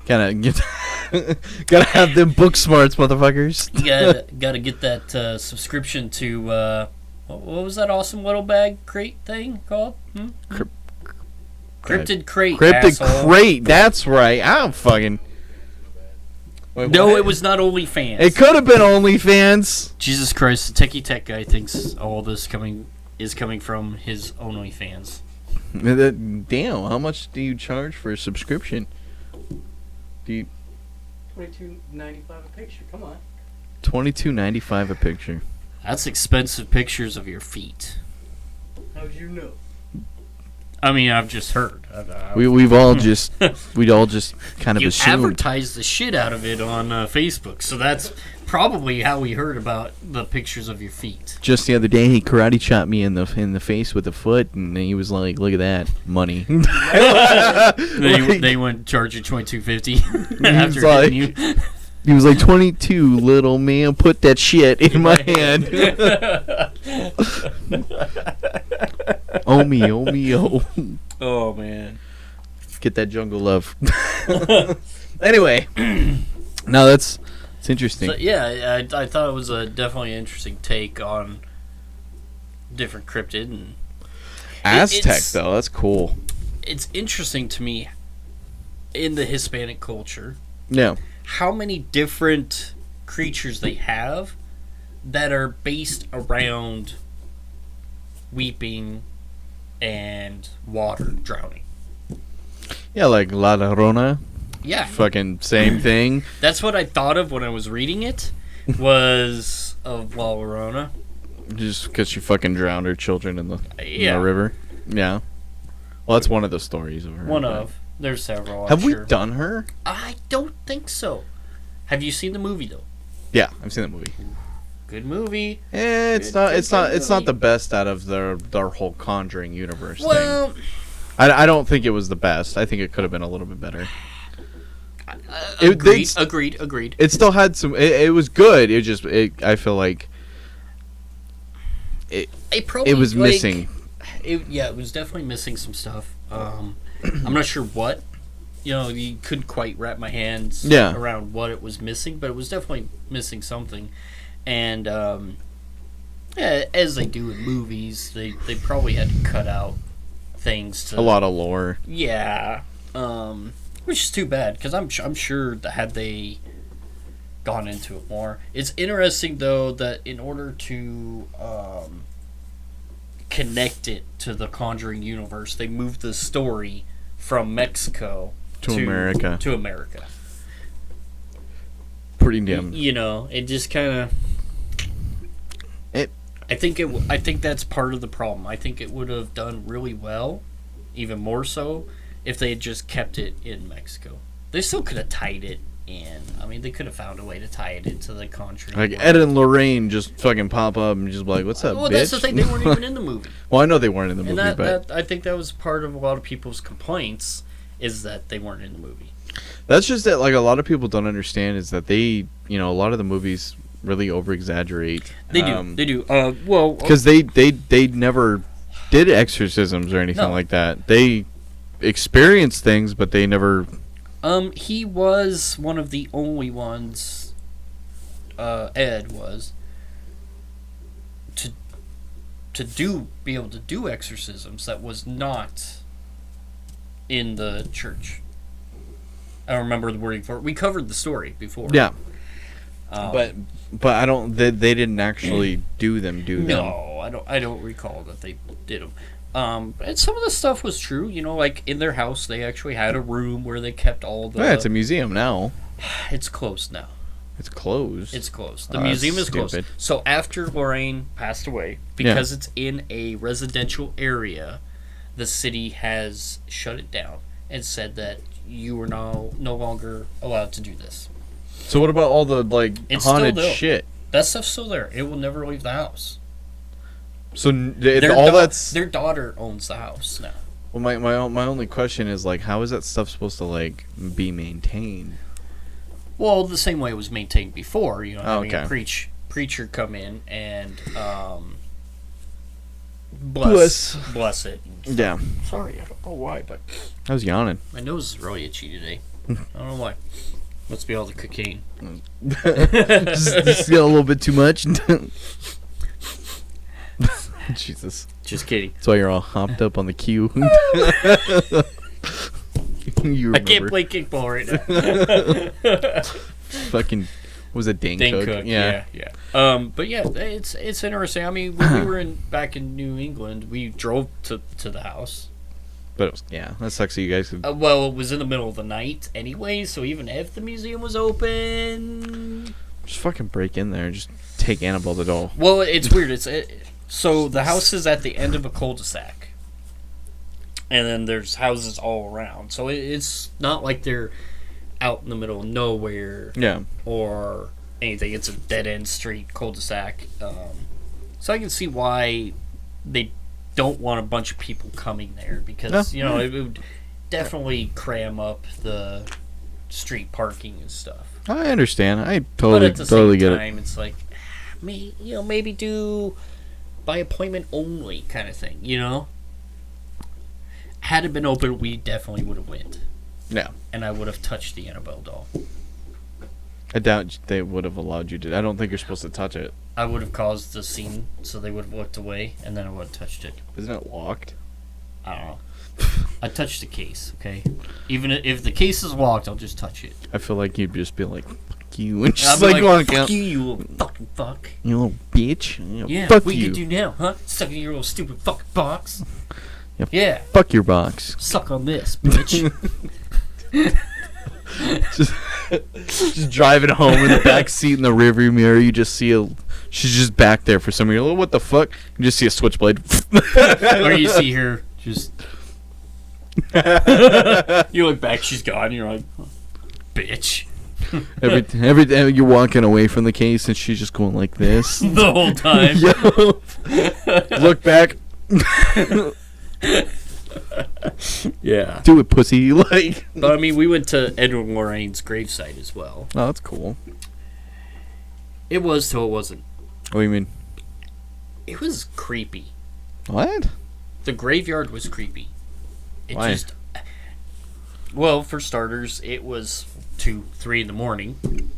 Gotta have them book smarts, motherfuckers. You gotta get that subscription to what was that awesome little bag crate thing called? Cryptid Crate. Cryptid asshole. Crate. That's right. I don't fucking. Wait, No, what? it was not OnlyFans. It could have been OnlyFans. Jesus Christ, the techie tech guy thinks all this is coming from his OnlyFans. Damn, how much do you charge for a subscription? Do you $22.95 a picture. Come on. $22.95 a picture? That's expensive pictures of your feet. How'd you know? I mean, I've just heard. We'd all just kind of You assumed. advertised the shit out of it on Facebook, so that's probably how we heard about the pictures of your feet. Just the other day, he karate chopped me in the face with a foot, and he was like, "Look at that money." They went charge you $22.50 after like- hitting you. He was like, "22, little man, put that shit in my hand." Oh me, oh me, oh. Oh man. Get that jungle love. Anyway, no, it's interesting. So, yeah, I thought it was a definitely interesting take on different cryptid, and Aztec though, that's cool. it's interesting to me in the Hispanic culture Yeah. how many different creatures they have that are based around weeping and water drowning. Yeah, like La Llorona. Yeah, Fucking same thing. that's what I thought of when I was reading it. Was of La Llorona. Just because she fucking drowned her children in the Yeah. river. Yeah. Well, that's one of the stories of her. One but- of. There's several. Have I'm we sure. done her? I don't think so. Have you seen the movie though? Yeah, I've seen that movie. Good movie. It's Good- not. good It's not. It's not movie. the best out of their whole Conjuring universe thing. Well, I don't think it was the best. I think it could have been a little bit better. agreed, it's- agreed. It still had some. It was good. It just. I feel like It probably it was like, missing. It was definitely missing some stuff. I'm not sure what. You couldn't quite wrap my hands Yeah. around what it was missing, but it was definitely missing something. And yeah, as they do in movies, they probably had to cut out things to A lot of lore. Yeah, which is too bad because I'm sure that had they gone into it more, it's interesting though that in order to connect it to the Conjuring universe, they moved the story from Mexico To America. To America. Pretty damn. It just kind of. I think that's part of the problem. I think it would have done really well, even more so, if they had just kept it in Mexico. They still could have tied it in. I mean, they could have found a way to tie it into the Conjuring. Like Ed and Lorraine just fucking pop up and just be like, "What's up, well, bitch?" that's the thing. They weren't even in the movie. Well, I know they weren't in the movie, And but I think that was part of a lot of people's complaints is that they weren't in the movie. that's just that. Like a lot of people don't understand is that they, a lot of the movies really over exaggerate. They do. Well, because they never did exorcisms or anything like that. They experienced things, but they never. He was one of the only ones. Ed was be able to do exorcisms that was not in the church. I don't remember the wording for it. We covered the story before. Yeah. But I don't. They didn't actually do them. No, I don't recall that they did them. And some of the stuff was true. Like in their house, they actually had a room where they kept all the. Yeah, it's a museum now. It's closed now. It's closed. It's closed. The museum is closed. So after Lorraine passed away, because it's in a residential area, the city has shut it down and said that you are now no longer allowed to do this. So what about all the It's haunted still there. shit? That stuff's still there. It will never leave the house. So That's their daughter owns the house now. Well, my only question is how is that stuff supposed to be maintained? Well, the same way it was maintained before. Having okay. a preacher come in and bless it. Yeah. Sorry, I don't know why, but I was yawning. my nose is really itchy today. I don't know why. Must be all the cocaine. just get a little bit too much. Jesus. Just kidding. That's why you're all hopped up on the queue. I can't play kickball right now. Fucking, was it Dane Cook? Yeah. But yeah, it's interesting. I mean, when we were back in New England, we drove to the house. But that sucks that you guys could... well, it was in the middle of the night anyway, so even if the museum was open... Just fucking break in there and just take Annabelle the doll. Well, it's weird. So the house is at the end of a cul-de-sac. And then there's houses all around. So it's not like they're out in the middle of nowhere. Yeah. Or anything. It's a dead-end street cul-de-sac. So I can see why they don't want a bunch of people coming there. Because, it would definitely cram up the street parking and stuff. I understand. I But at the totally same get time, it's like, maybe do by appointment only kind of thing, Had it been open, we definitely would have went. Yeah. And I would have touched the Annabelle doll. I doubt they would have allowed you to. I don't think you're supposed to touch it. I would have caused the scene, so they would have looked away, and then I would have touched it. Isn't it locked? I don't know. I touched the case, okay? Even if the case is locked, I'll just touch it. I feel like you'd just be like, fuck you, and just I'll be walk fuck out. you little fucking fuck. You little bitch. Yeah, fuck what you. you do now, huh? Stuck in your little stupid fucking box. Yep. Yeah. Fuck your box. Suck on this, bitch. just driving home in the back seat in the rearview mirror. You just see she's just back there for some reason. Like, what the fuck? You just see a switchblade. Or you see her just. You look back, she's gone. And you're like, oh, bitch. every day you're walking away from the case, and she's just going like this The whole time. Yo. Look back. Yeah. Do it, pussy. Like. But I mean, we went to Edward Lorraine's gravesite as well. Oh, that's cool. It was till it wasn't. What do you mean? It was creepy. What? The graveyard was creepy. It Why? just. Well, for starters, it was 2, 3 in the morning.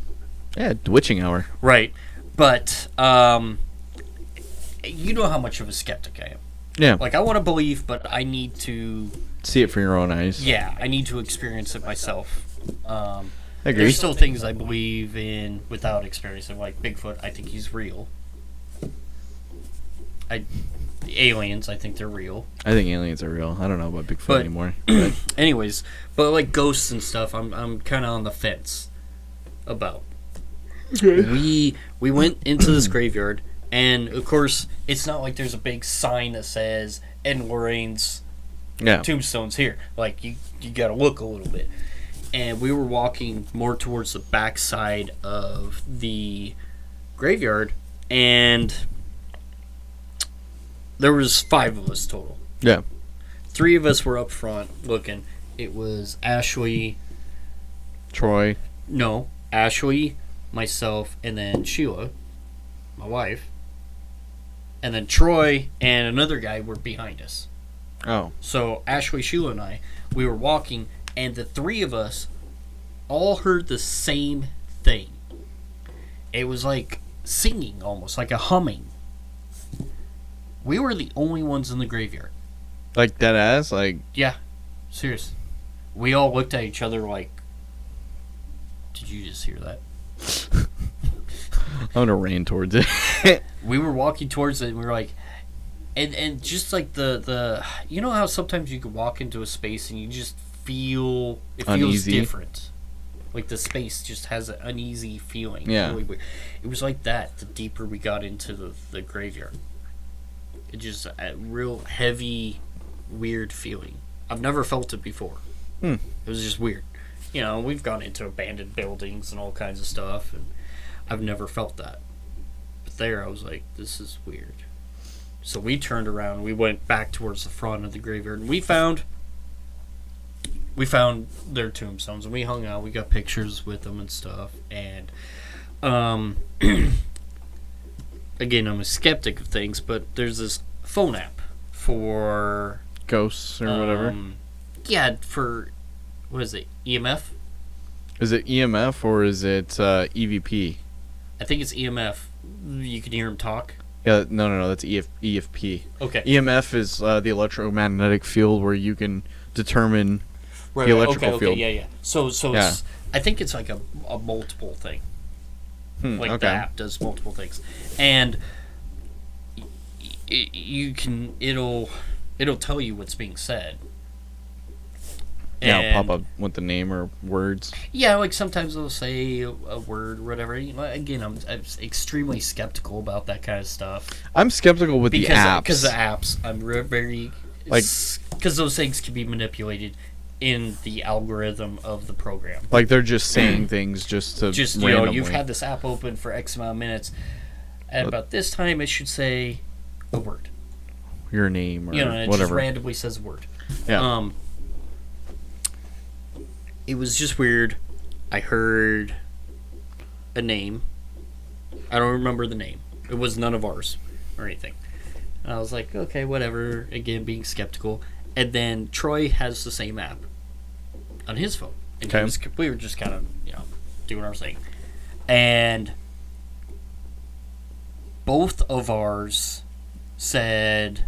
Yeah, witching hour. Right. But, you know how much of a skeptic I am. Yeah. Like, I want to believe, but I need to... See it for your own eyes. Yeah, I need to experience it myself. I agree. There's still things I believe in without experiencing, like Bigfoot. I think he's real. The aliens, I think they're real. I think aliens are real. I don't know about Bigfoot anymore. Anyways, but like ghosts and stuff, I'm kind of on the fence about. We went into this graveyard, and of course, it's not like there's a big sign that says Ed Lorraine's tombstone's here. Like you got to look a little bit. And we were walking more towards the backside of the graveyard, and there was 5 of us total. Yeah. 3 of us were up front looking. It was Ashley. Troy. No, Ashley, myself, and then Sheila, my wife. And then Troy and another guy were behind us. Oh. So Ashley, Sheila, and I, we were walking, and the 3 of us all heard the same thing. It was like singing almost, like a humming. We were the only ones in the graveyard. Like dead ass? Like... Yeah. Serious. We all looked at each other like, did you just hear that? I'm gonna rain towards it. We were walking towards it, and we were like... And just like the... You know how sometimes you can walk into a space and you just feel... It feels uneasy. different. Like the space just has an uneasy feeling. Yeah. Really weird. It was like that the deeper we got into the graveyard. It just a real heavy, weird feeling. I've never felt it before. It was just weird. You know, we've gone into abandoned buildings and all kinds of stuff, and I've never felt that. But there, I was like, this is weird. So we turned around, we went back towards the front of the graveyard, and we found their tombstones, and we hung out. We got pictures with them and stuff, and again, I'm a skeptic of things, but there's this phone app for Ghosts or whatever. Yeah, for what is it? EMF? Is it EMF or is it EVP? I think it's EMF. You can hear him talk. Yeah, no, that's EFP. Okay. EMF is the electromagnetic field where you can determine Right, the electrical field. Yeah. So Yeah. It's, I think it's like a multiple thing. Like okay. the app does multiple things, and you can it'll tell you what's being said. Yeah, And it'll pop up with the name or words. yeah, like sometimes they'll say a word or whatever. You know, again, I'm extremely skeptical about that kind of stuff. I'm skeptical with the apps. Because the apps, I'm very Like- because those things can be manipulated in the algorithm of the program. Like they're just saying things just to Just randomly. you've had this app open for X amount of minutes. At about this time, it should say a word. your name or And it just whatever. randomly says a word. Yeah. It was just weird. I heard a name. I don't remember the name. It was none of ours or anything. And I was like, okay, whatever. Again, being skeptical. And then Troy has the same app on his phone. And Okay. we were just kind of, doing our thing. And both of ours said...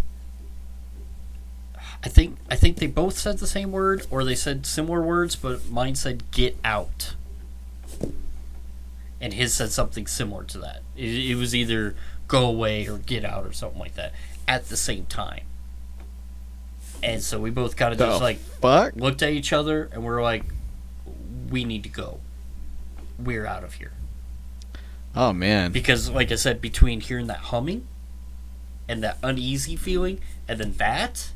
I think they both said the same word, or they said similar words, but mine said "get out," and his said something similar to that. It was either "go away" or "get out" or something like that at the same time. And so we both kind of just like Fuck. looked at each other, and we were like, "We need to go. We're out of here." Oh man. Because, like I said, between hearing that humming and that uneasy feeling, and then that.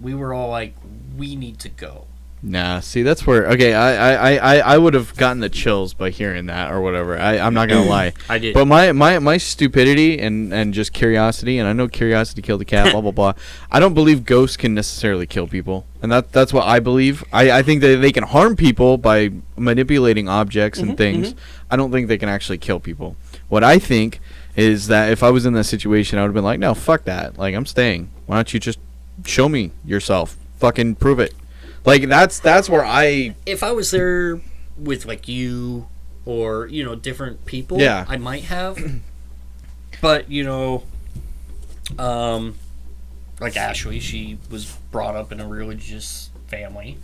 We were all like, we need to go. Nah, see, that's where... Okay, I would have gotten the chills by hearing that or whatever. I'm not going to lie. I did. But my stupidity and just curiosity, and I know curiosity killed the cat, blah, blah, blah. I don't believe ghosts can necessarily kill people. And that's what I believe. I think that they can harm people by manipulating objects and things. I don't think they can actually kill people. What I think is that if I was in that situation, I would have been like, no, fuck that. Like, I'm staying. Why don't you just... show me yourself. Fucking prove it. Like that's where I. If I was there with like you or different people, Yeah. I might have. But like Ashley, she was brought up in a religious family,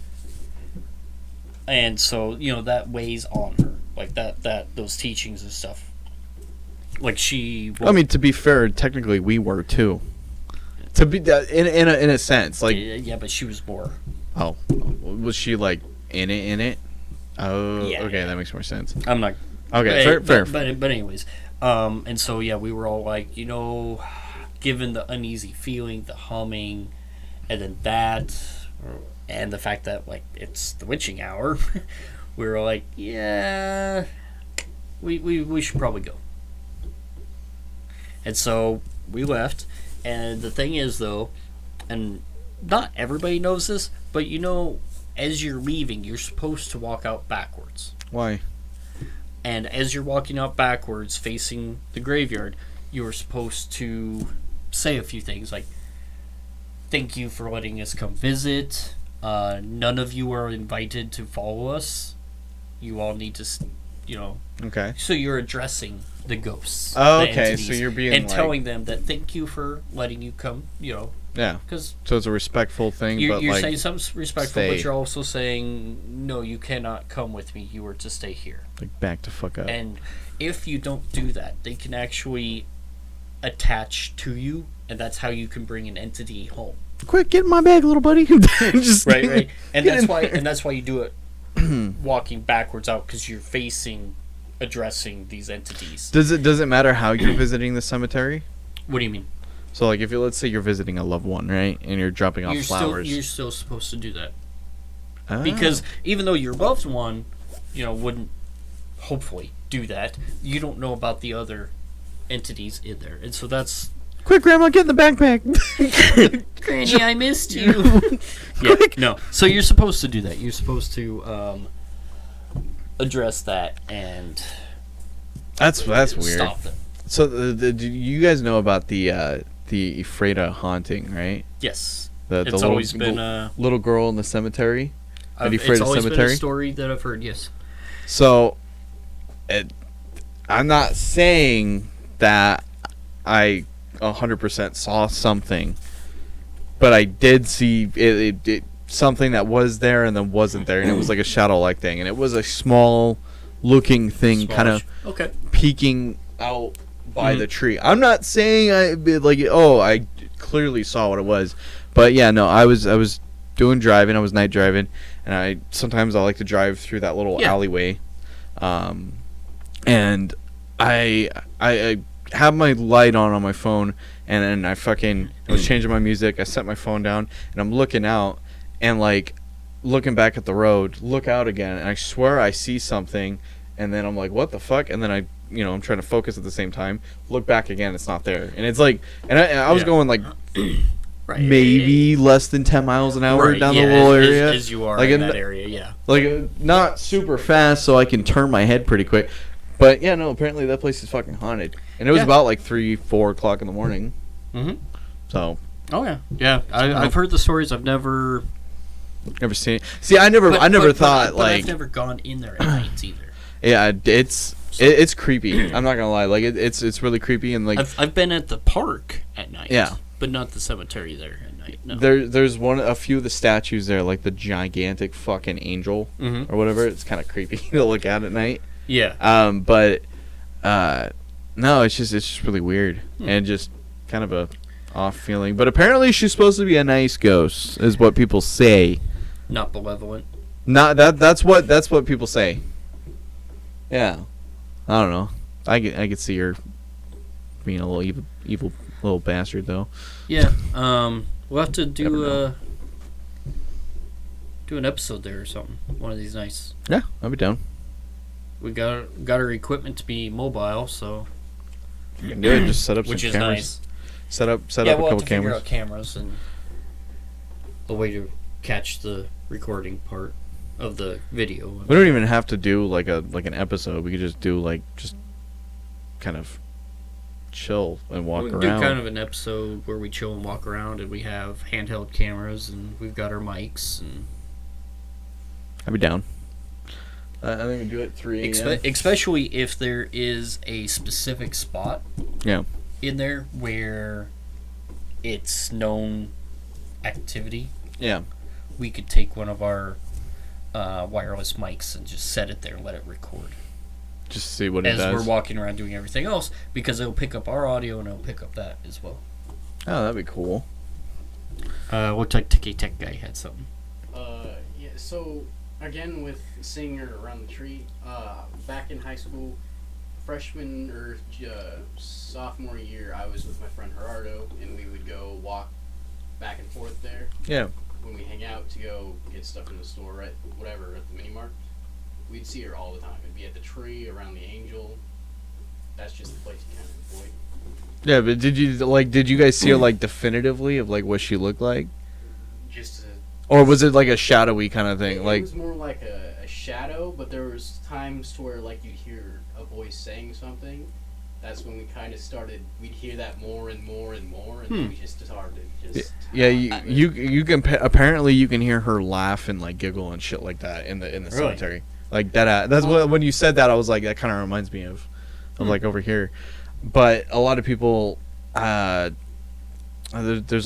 and so that weighs on her, like that those teachings and stuff. Like she. I mean, to be fair, technically we were too. To be in a sense, like yeah, but she was more. Oh, was she like in it? Oh, Yeah, okay, yeah. that makes more sense. I'm not. Okay, fair. But anyways, and so yeah, we were all like, given the uneasy feeling, the humming, and then that, and the fact that like it's the witching hour, we were like, yeah, we should probably go. And so we left, and the thing is though, and not everybody knows this, but as you're leaving, you're supposed to walk out backwards. Why? And as you're walking out backwards, facing the graveyard, you're supposed to say a few things like, "Thank you for letting us come visit. None of you are invited to follow us. You all need to, Okay. So you're addressing the ghosts. Oh, the okay. entities, So you're being and like, telling them that thank you for letting you come. Yeah. Because So it's a respectful thing, you're but like saying something respectful, stay. but you're also saying no, you cannot come with me. You are to stay here. like back to fuck up. And if you don't do that, they can actually attach to you, and that's how you can bring an entity home. Quick, get in my bag, little buddy. Just Right. And get that's in why. there. And that's why you do it walking backwards out, because you're facing, addressing these entities. Does it matter how you're visiting the cemetery? What do you mean? So like if let's say you're visiting a loved one, right, and you're dropping off flowers. You're still supposed to do that, Oh. because even though your loved one, wouldn't hopefully do that, you don't know about the other entities in there, and so that's. Quick, Grandma, get in the backpack. Granny, I missed you. Yeah, no. So you're supposed to do that. You're supposed to address that and That's weird. stop them. So do you guys know about the Elvira haunting, right? Yes, The it's little, always been little girl in the cemetery. At it's Elvira always been cemetery. a story that I've heard. Yes. So, I'm not saying that I 100% saw something, but I did see it something that was there and then wasn't there, and it was like a shadow-like thing, and it was a small-looking thing, kind of Okay. peeking out by Mhm. the tree. I'm not saying I clearly saw what it was, but yeah, no, I was doing driving. I was night driving, and I like to drive through that little alleyway, and I have my light on my phone, and then I was changing my music. I set my phone down, and I'm looking out, and like looking back at the road, look out again, and I swear I see something, and then I'm like, what the fuck? And then I'm trying to focus at the same time, look back again, it's not there, and it's like, and I was going like Right. maybe less than 10 miles an hour down the little area, as you are like in that area. Yeah. like not super fast, so I can turn my head pretty quick. But yeah, no, apparently that place is fucking haunted, and it was about like 3-4 o'clock in the morning. Mhm. So. Oh yeah. Yeah. I've heard the stories. I've never. Never seen it. See, I never thought but like. I've never gone in there at night either. Yeah, it's creepy. I'm not gonna lie. Like it's really creepy, and like I've been at the park at night. Yeah. But not the cemetery there at night. No. there's a few of the statues there, like the gigantic fucking angel Mhm. or whatever. It's kind of creepy to look at night. Yeah. But no, it's just really weird and just kind of a off feeling. But apparently she's supposed to be a nice ghost, is what people say. Not malevolent. Not that's what people say. Yeah, I don't know. I could see her being a little evil little bastard though. Yeah. We'll have to Never know. do an episode there or something one of these nights. Yeah, I'll be down. We got our equipment to be mobile, so You can do it. Just set up some which is cameras. nice. Set up Yeah, a we'll couple have to figure cameras. out cameras and a way to catch the recording part of the video. We don't even have to do like an episode. We could just do just kind of chill and walk we can around. do kind of an episode where we chill and walk around, and we have handheld cameras, and we've got our mics, and I'd be down. I think we do it at 3 a.m. especially if there is a specific spot Yeah. in there where its known activity, Yeah. we could take one of our wireless mics and just set it there and let it record Just see what it as does. we're walking around doing everything else, because it'll pick up our audio and it'll pick up that as well. Oh, that'd be cool. Looked like Tiki Tech guy had something. Yeah, so again with seeing her around the tree, back in high school, freshman or sophomore year, I was with my friend Gerardo, and we would go walk back and forth there Yeah. when we hang out to go get stuff in the store, right? Whatever, at the mini mart. We'd see her all the time. It'd be at the tree, around the Angel. That's just the place you kind of avoid. Yeah, but did you guys see her like definitively of like what she looked like, Just or was it like a shadowy kind of thing? it Like, was more like a shadow, but there was times to where like you'd hear a voice saying something. That's when we kind of started. We'd hear that more and more and more, and then we just started just. yeah, you can apparently you can hear her laugh and like giggle and shit like that in the Really? cemetery. Like that. That's what when you said that I was like that kind of reminds me of like over here. But a lot of people, there's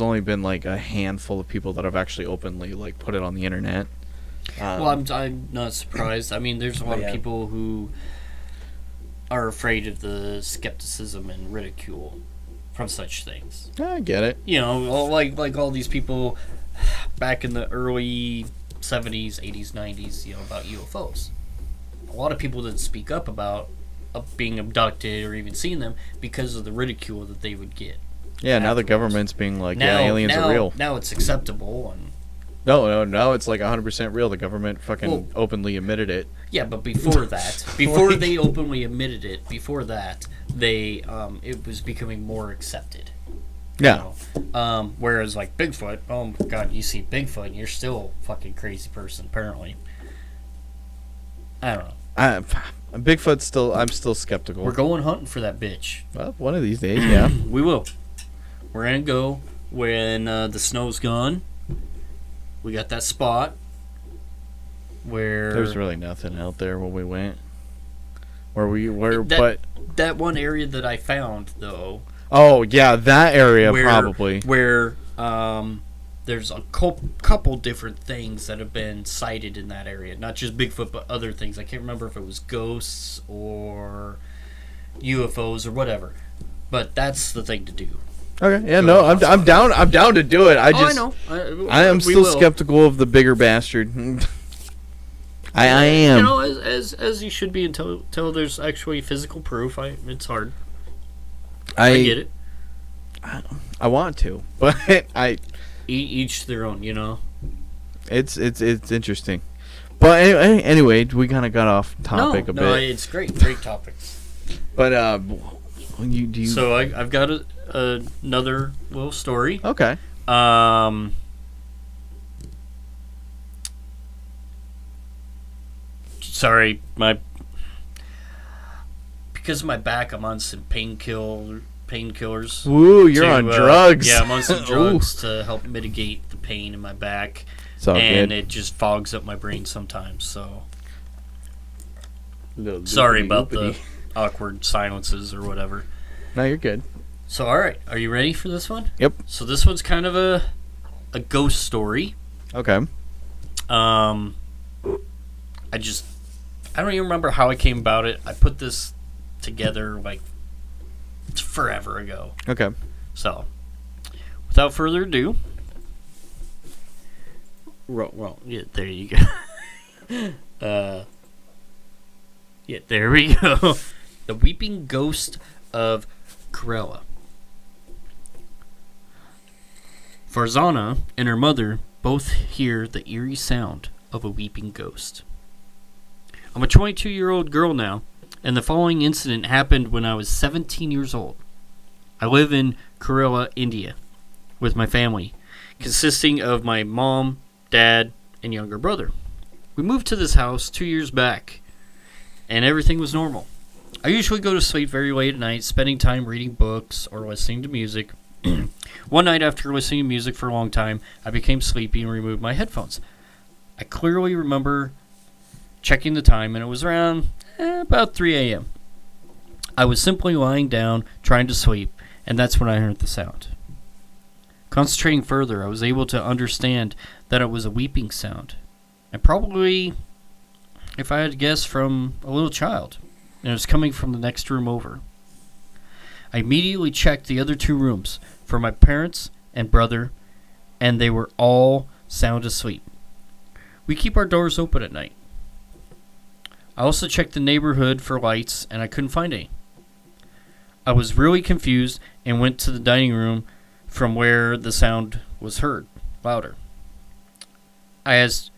only been like a handful of people that have actually openly like put it on the internet. Well, I'm not surprised. I mean, there's a lot of people who are afraid of the skepticism and ridicule from such things. I get it. You know, like all these people back in the early 70s, 80s, 90s, you know, about UFOs. A lot of people didn't speak up about being abducted or even seeing them because of the ridicule that they would get. Yeah, now the afterwards. government's being like, yeah, aliens are real. Now it's acceptable, and No, it's like 100% real. The government fucking openly admitted it. yeah, but before that, before they openly admitted it, before that, they it was becoming more accepted. Yeah. You know? Whereas like Bigfoot, oh my god, you see Bigfoot and you're still a fucking crazy person apparently. I don't know. Bigfoot's still. I'm still skeptical. We're going hunting for that bitch. Well, one of these days, yeah. We will. We're gonna go when the snow's gone. We got that spot where There's really nothing out there when we went. That one area that I found though. Oh yeah, that area probably. Where there's a couple different things that have been sighted in that area. Not just Bigfoot, but other things. I can't remember if it was ghosts or UFOs or whatever. But that's the thing to do. Okay, yeah, no, I'm down. I'm down to do it. I know. I am still skeptical of the bigger bastard. I am. You know, as you should be until there's actually physical proof. It's hard. I get it. I want to, but each their own. You know. It's interesting, but anyway, we kind of got off topic a bit. No, it's great topic. But do you? So I've got another little story. Okay. Sorry, because of my back, I'm on some painkillers. Woo, you're on drugs. Yeah, I'm on some drugs to help mitigate the pain in my back. It's all and good. It just fogs up my brain sometimes. So sorry about the awkward silences or whatever. No, you're good. So all right, are you ready for this one? Yep. So this one's kind of a ghost story. Okay. I don't even remember how I came about it. I put this together like forever ago. Okay. So, without further ado, well, yeah, there you go. Yeah, there we go. The Weeping Ghost of Corella. Farzana and her mother both hear the eerie sound of a weeping ghost. I'm a 22-year-old girl now, and the following incident happened when I was 17 years old. I live in Kerala, India, with my family, consisting of my mom, dad, and younger brother. We moved to this house 2 years back, and everything was normal. I usually go to sleep very late at night, spending time reading books or listening to music. One night after listening to music for a long time, I became sleepy and removed my headphones. I clearly remember checking the time, and it was around about 3 a.m. I was simply lying down, trying to sleep, and that's when I heard the sound. Concentrating further, I was able to understand that it was a weeping sound. And probably, if I had to guess, from a little child. And it was coming from the next room over. I immediately checked the other 2 rooms for my parents and brother, and they were all sound asleep. We keep our doors open at night. I also checked the neighborhood for lights, and I couldn't find any. I was really confused and went to the dining room from where the sound was heard, louder. I asked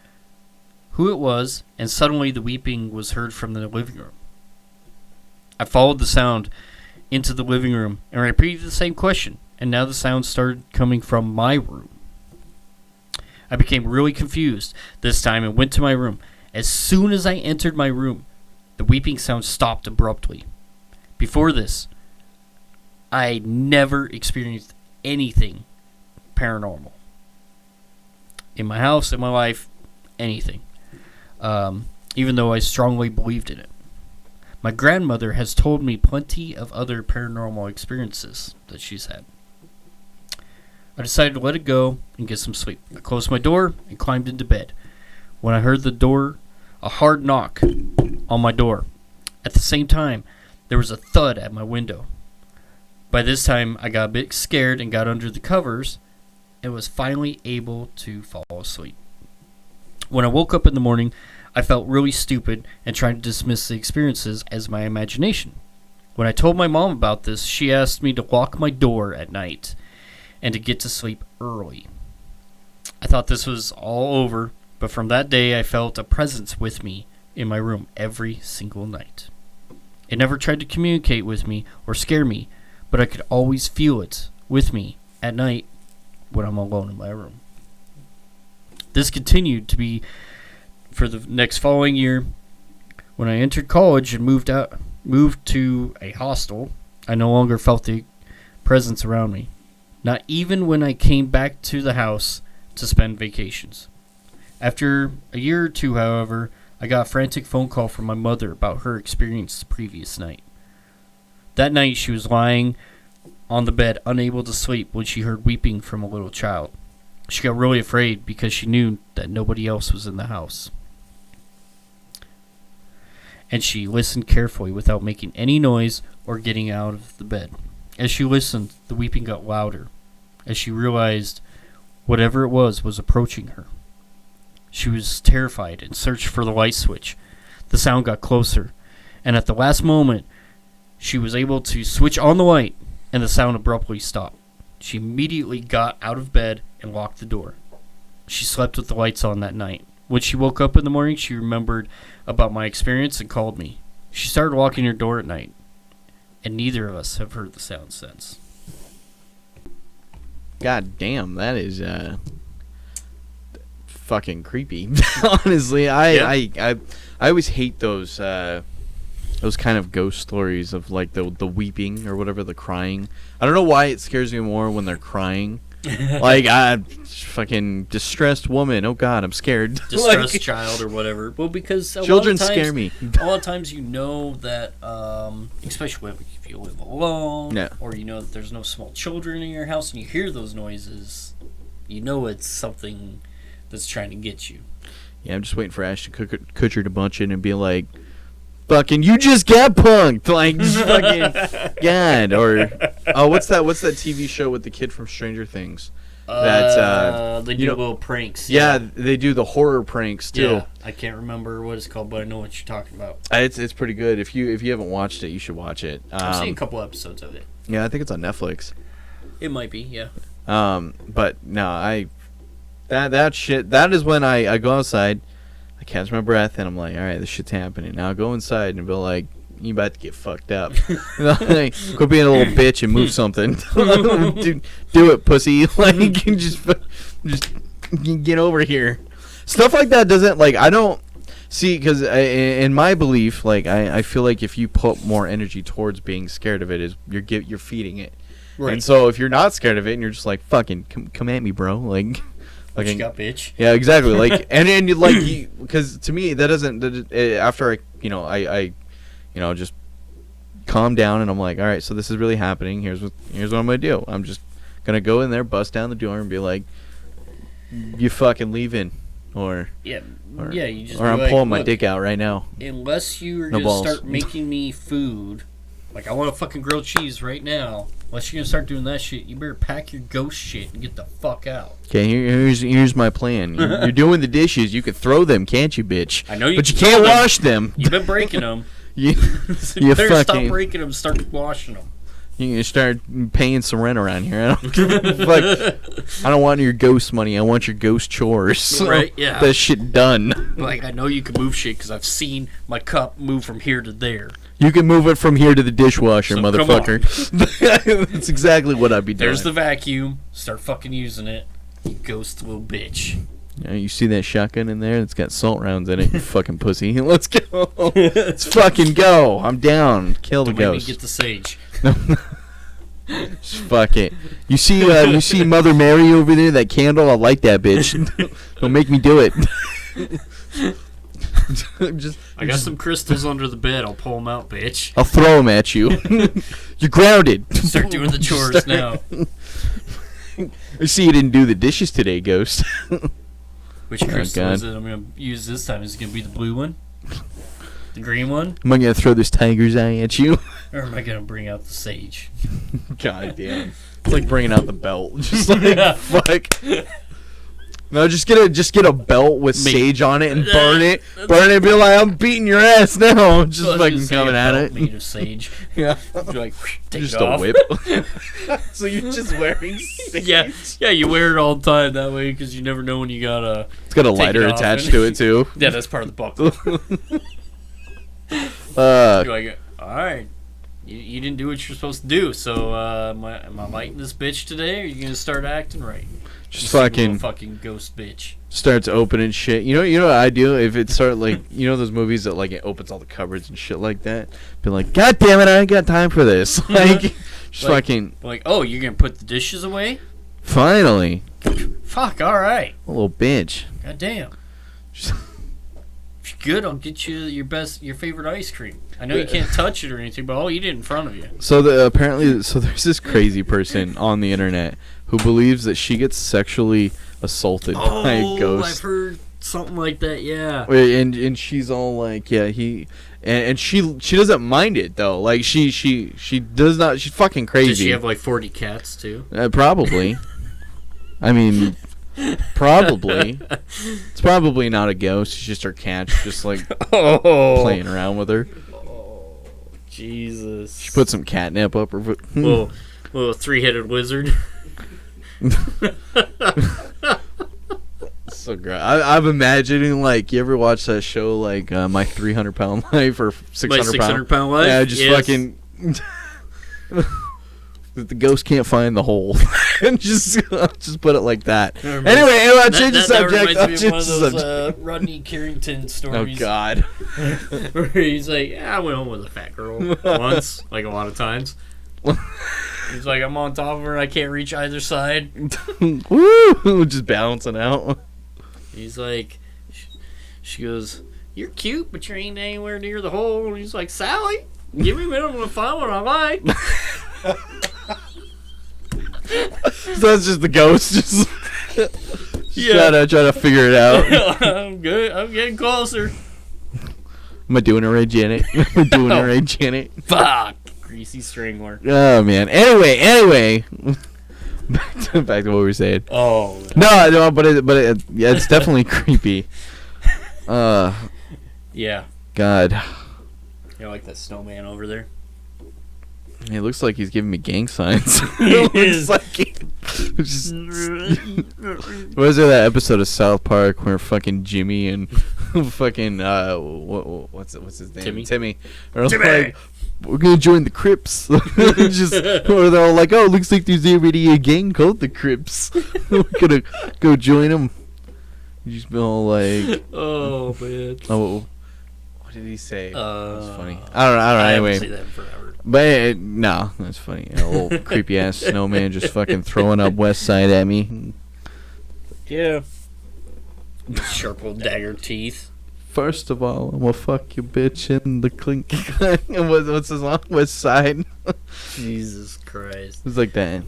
who it was, and suddenly the weeping was heard from the living room. I followed the sound into the living room and repeated the same question, and now the sound started coming from my room. I became really confused this time and went to my room. As soon as I entered my room, the weeping sound stopped abruptly. Before this, I never experienced anything paranormal. In my house, in my life, anything. Even though I strongly believed in it. My grandmother has told me plenty of other paranormal experiences that she's had. I decided to let it go and get some sleep. I closed my door and climbed into bed. When I heard a hard knock on my door. At the same time, there was a thud at my window. By this time, I got a bit scared and got under the covers and was finally able to fall asleep. When I woke up in the morning, I felt really stupid and tried to dismiss the experiences as my imagination. When I told my mom about this, she asked me to lock my door at night and to get to sleep early. I thought this was all over, but from that day I felt a presence with me in my room every single night. It never tried to communicate with me or scare me, but I could always feel it with me at night when I'm alone in my room. This continued to be for the next following year. When I entered college and moved to a hostel, I no longer felt the presence around me. Not even when I came back to the house to spend vacations. After a year or two, however, I got a frantic phone call from my mother about her experience the previous night. That night, she was lying on the bed, unable to sleep, when she heard weeping from a little child. She got really afraid because she knew that nobody else was in the house. And she listened carefully without making any noise or getting out of the bed. As she listened, the weeping got louder, as she realized whatever it was approaching her. She was terrified and searched for the light switch. The sound got closer, and at the last moment, she was able to switch on the light, and the sound abruptly stopped. She immediately got out of bed and locked the door. She slept with the lights on that night. When she woke up in the morning, she remembered about my experience and called me. She started locking her door at night, and neither of us have heard the sound since. God damn, that is fucking creepy. Honestly, I always hate those kind of ghost stories of like the weeping or whatever, the crying. I don't know why it scares me more when they're crying. Like, fucking distressed woman. Oh God, I'm scared. Distressed like, child or whatever. Well, because children scare me. A lot of times you know that, especially if you live alone, yeah, or you know that there's no small children in your house, and you hear those noises, you know it's something that's trying to get you. Yeah, I'm just waiting for Ashton Kutcher to bunch in and be like, fucking, you just got punked, like, just fucking, God, or, oh, what's that TV show with the kid from Stranger Things? They do little pranks. Yeah, they do the horror pranks too. Yeah, I can't remember what it's called, but I know what you're talking about. It's pretty good. If you haven't watched it, you should watch it. I've seen a couple episodes of it. Yeah, I think it's on Netflix. It might be, yeah. But no, that shit. That is when I go outside, I catch my breath, and I'm like, all right, this shit's happening. Now I go inside and be like, you about to get fucked up. Like, quit being a little bitch and move something. do it, pussy. Like, just get over here. Stuff like that doesn't, like, I don't see, because in my belief, like, I feel like if you put more energy towards being scared of it, you're feeding it. Right. And so if you're not scared of it and you're just like, fucking come at me, bro, like, what you got, bitch? Yeah, exactly. Like, and you like, because to me that doesn't. After I just calm down and I'm like, all right, so this is really happening. Here's what I'm gonna do. I'm just Gonna go in there, bust down the door, and be like, "You fucking leaving?" Or Yeah, or, yeah. You just or I'm like, pulling my "Look, dick out right now. unless you're No gonna balls. start making me food, like I want a fucking grilled cheese right now. Unless you're gonna start doing that shit, you better pack your ghost shit and get the fuck out. Okay, here's my plan. You're doing the dishes. You can throw them, can't you, bitch? I know you, but you can can't throw them. wash them. You've been breaking them. You, So you you better stop fucking. breaking them. Start washing them. You can start paying some rent around here. I don't give a fuck. I don't want your ghost money. I want your ghost chores. Right? Yeah. That shit done. Like I know you can move shit because I've seen my cup move from here to there. You can move it from here to the dishwasher, So, come motherfucker. That's exactly what I'd be doing. There's the vacuum. Start fucking using it. You ghost little bitch. You see that shotgun in there? It's got salt rounds in it. You fucking pussy. Let's go. Let's fucking go. I'm down. Kill the Don't make me ghost. get the sage. Just fuck it. You see Mother Mary over there? That candle? I like that bitch. Don't make me do it. I got some crystals under the bed. I'll pull them out, bitch. I'll throw them at you. You're grounded. Start doing the chores now. I see you didn't do the dishes today, Ghost. Which Oh, crystal God. is it I'm going to use this time? Is it going to be the blue one? The green one? Am I gonna throw this tiger's eye at you? Or am I going to bring out the sage? God damn. It's like bringing out the belt. Just like, fuck. No, just get a belt with sage on it and burn it. Burn it and be like, I'm beating your ass now. Just So I was fucking gonna say coming a at belt it. made of sage. Yeah. You're like, take Just it a off. whip. So you're just wearing sage. Yeah, you wear it all the time that way because you never know when you got to... It's got a Take lighter it off attached and- to it too. Yeah, that's part of the buckle. Uh, You're like, alright. You didn't do what you're supposed to do, so am I lighting this bitch today, or are you going to start acting right? just You stupid fucking little fucking ghost bitch. starts opening shit. You know what I do if it start like those movies that like it opens all the cupboards and shit like that. Be like, God damn it, I ain't got time for this. Like, just Like- fucking Like, oh, you're going to put the dishes away? finally, Fuck, alright. a little bitch. God damn. Just- If you're good, I'll get you your favorite ice cream. I know you can't touch it or anything, but I'll eat it in front of you. So apparently, there's this crazy person on the internet who believes that she gets sexually assaulted by a ghost. I've heard something like that, yeah. And she's all like, yeah, and she doesn't mind it though. Like she does not. She's fucking crazy. Does she have like 40 cats too? Probably. I mean, probably. It's probably not a ghost. It's just her cat. She's just like playing around with her. Oh, Jesus. She put some catnip up her. Little 3-headed lizard. So great. I'm imagining like you ever watch that show like My 300-Pound Life or 600 My 600 pound life? Yeah, just Yes. fucking. The ghost can't find the hole. And just put it like that. Remember- Anyway, I'll change the that subject. I'll reminds me of change one the of those subject. Rodney Carrington Oh stories. God. Where he's like, yeah, I went home with a fat girl once, like a lot of times. He's like, I'm on top of her, I can't reach either side. Woo! Just balancing out. He's like, she goes, you're cute, but you ain't anywhere near the hole. And he's like, Sally, give me a minute, I'm gonna find what I like. So that's just the ghost. Just Yeah. trying to figure it out. I'm good. I'm getting closer. Am I doing it right, Janet? Am I doing it right, Janet? Fuck. Greasy string work. Oh man. Anyway. Back to what we were saying. Oh. No, but yeah, it's definitely creepy. Yeah. God. You like that snowman over there? It looks like he's giving me gang signs. He It is. looks like just, was there that episode of South Park where fucking Jimmy and fucking what's his name? Timmy. Are Timmy! like, we're gonna join the Crips. Just or they're all like, oh, looks like there's already a gang called the Crips. We're gonna go join them. You just be all like, Oh man. oh, what did he say? That's Funny. I don't know. I Anyway. haven't seen that in forever. But no, that's funny. A little creepy ass snowman just fucking throwing up West Side at me. Yeah. Sharp little dagger teeth. First of all, I'm gonna fuck you bitch in the clink. What's his song? West Side. Jesus Christ. It's like that.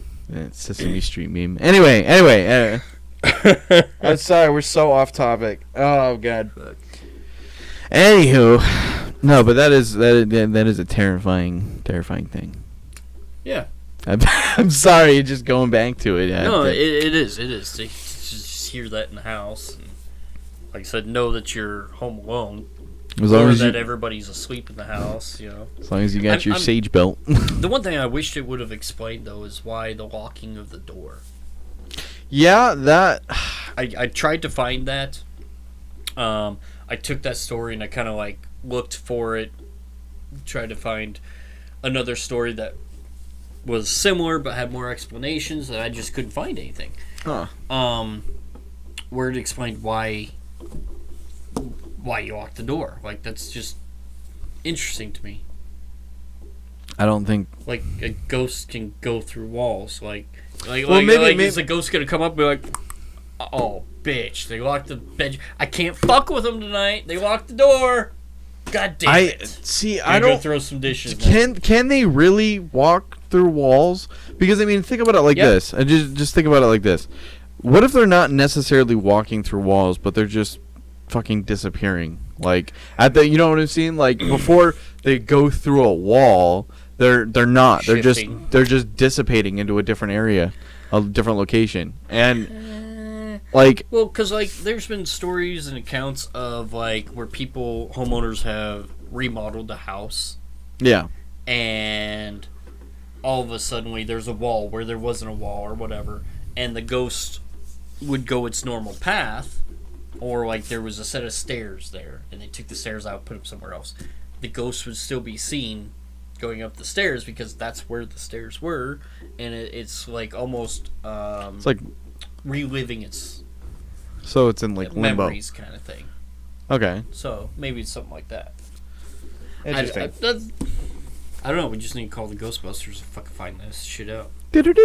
Sesame Street meme. Anyway. I'm sorry, we're so off topic. Oh god. Anywho, no, but that is a terrifying thing. Yeah. I'm sorry, just going back to it. No, it is. To just hear that in the house, and like I said, know that you're home alone, or that everybody's asleep in the house. As long as you got your sage belt. The one thing I wished it would have explained though is why the locking of the door. Yeah, that. I tried to find that. I took that story and I kind of like looked for it, tried to find another story that was similar but had more explanations, and I just couldn't find anything. Huh. Where it explained why you locked the door. Like, that's just interesting to me. I don't think like a ghost can go through walls. Maybe is the ghost gonna come up and be like, oh bitch, they locked the bed. I can't fuck with them tonight. They locked the door. God damn it. I don't go throw some dishes. Can they really walk through walls? Because I mean, think about it like this. And just think about it like this. What if they're not necessarily walking through walls, but they're just fucking disappearing? Like you know what I'm saying? Like before they go through a wall, they're not. Shifting. They're just dissipating into a different area, a different location, and. Because there's been stories and accounts of like where homeowners have remodeled the house. Yeah. And all of a sudden there's a wall where there wasn't a wall or whatever, and the ghost would go its normal path, or like there was a set of stairs there, and they took the stairs out, put them somewhere else. The ghost would still be seen going up the stairs because that's where the stairs were, and it's like almost it's like reliving its it's in like limbo memories kind of thing. Okay. So maybe it's something like that. Interesting. I don't know. We just need to call the Ghostbusters to fucking find this shit out. No, don't.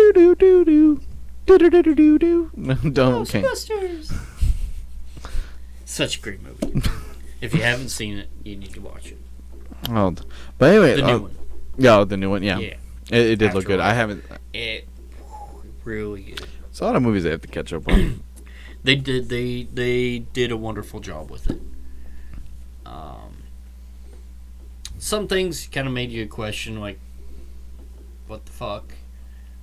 Ghostbusters. Such a great movie. If you haven't seen it, you need to watch it. Oh, but anyway, the new one. Yeah, the new one. Yeah. It did look good. I haven't. It really good. It's a lot of movies I have to catch up on. They did a wonderful job with it. Some things kind of made you question, like, what the fuck?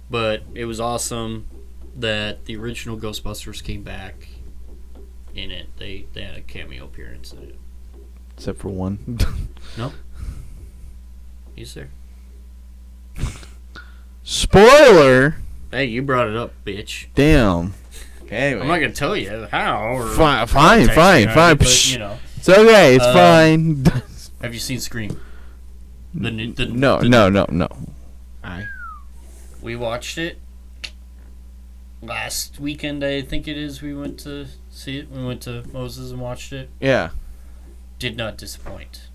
But it was awesome that the original Ghostbusters came back in it. They had a cameo appearance in it. Except for one. No. He's there. Spoiler! Hey, you brought it up, bitch. Damn. Anyway. I'm not gonna tell you how. Or fine. But, you know, it's okay. It's fine. Have you seen Scream? No. We watched it last weekend. I think it is. We went to see it. We went to Moses and watched it. Yeah. Did not disappoint.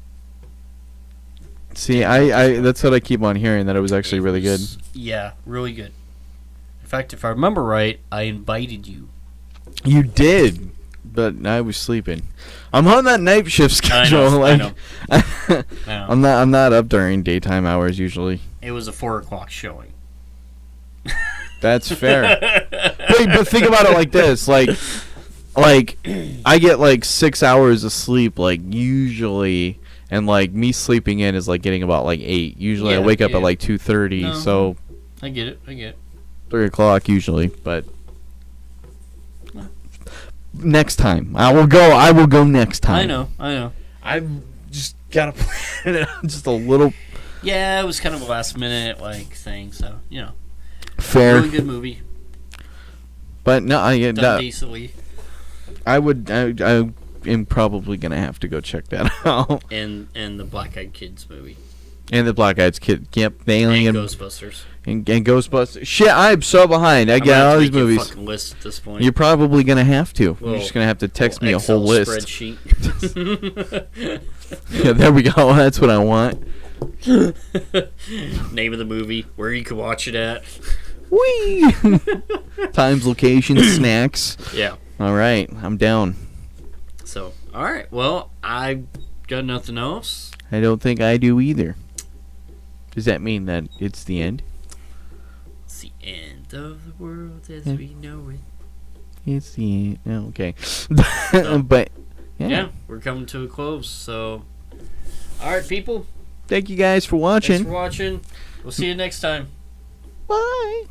See, I that's what I keep on hearing, that it was actually really good. Yeah, really good. In fact, if I remember right, I invited you. You did, but I was sleeping. I'm on that night shift schedule. I know. I'm not up during daytime hours usually. It was a 4:00 showing. That's fair. but think about it like this, like I get like 6 hours of sleep, like usually, and like me sleeping in is like getting about like 8. Usually I wake up at like 2:30, No, so I get it. 3:00 usually, but next time I will go next time. I know. I've just gotta plan it out just a little. Yeah, it was kind of a last minute like thing, so you know. Fair. Really good movie. But no, I decently. I am probably gonna have to go check that out. And the Black Eyed Kids movie. And the Black Eyed Kids. Yep, the Alien. And Ghostbusters. And Ghostbusters. Shit, I'm so behind. I get all these movies. Fucking list at this point. You're probably gonna have to. Well, you're just gonna have to text me a Excel whole list. Spreadsheet. Yeah, there we go. That's what I want. Name of the movie, where you can watch it at. Whee! Times, location, snacks. Yeah. All right, I'm down. So, all right. Well, I got nothing else. I don't think I do either. Does that mean that it's the end? It's the end of the world as Yeah. we know it. It's the okay. So, But yeah, we're coming to a close. So, all right, people. Thank you guys for watching. Thanks for watching. We'll see you next time. Bye.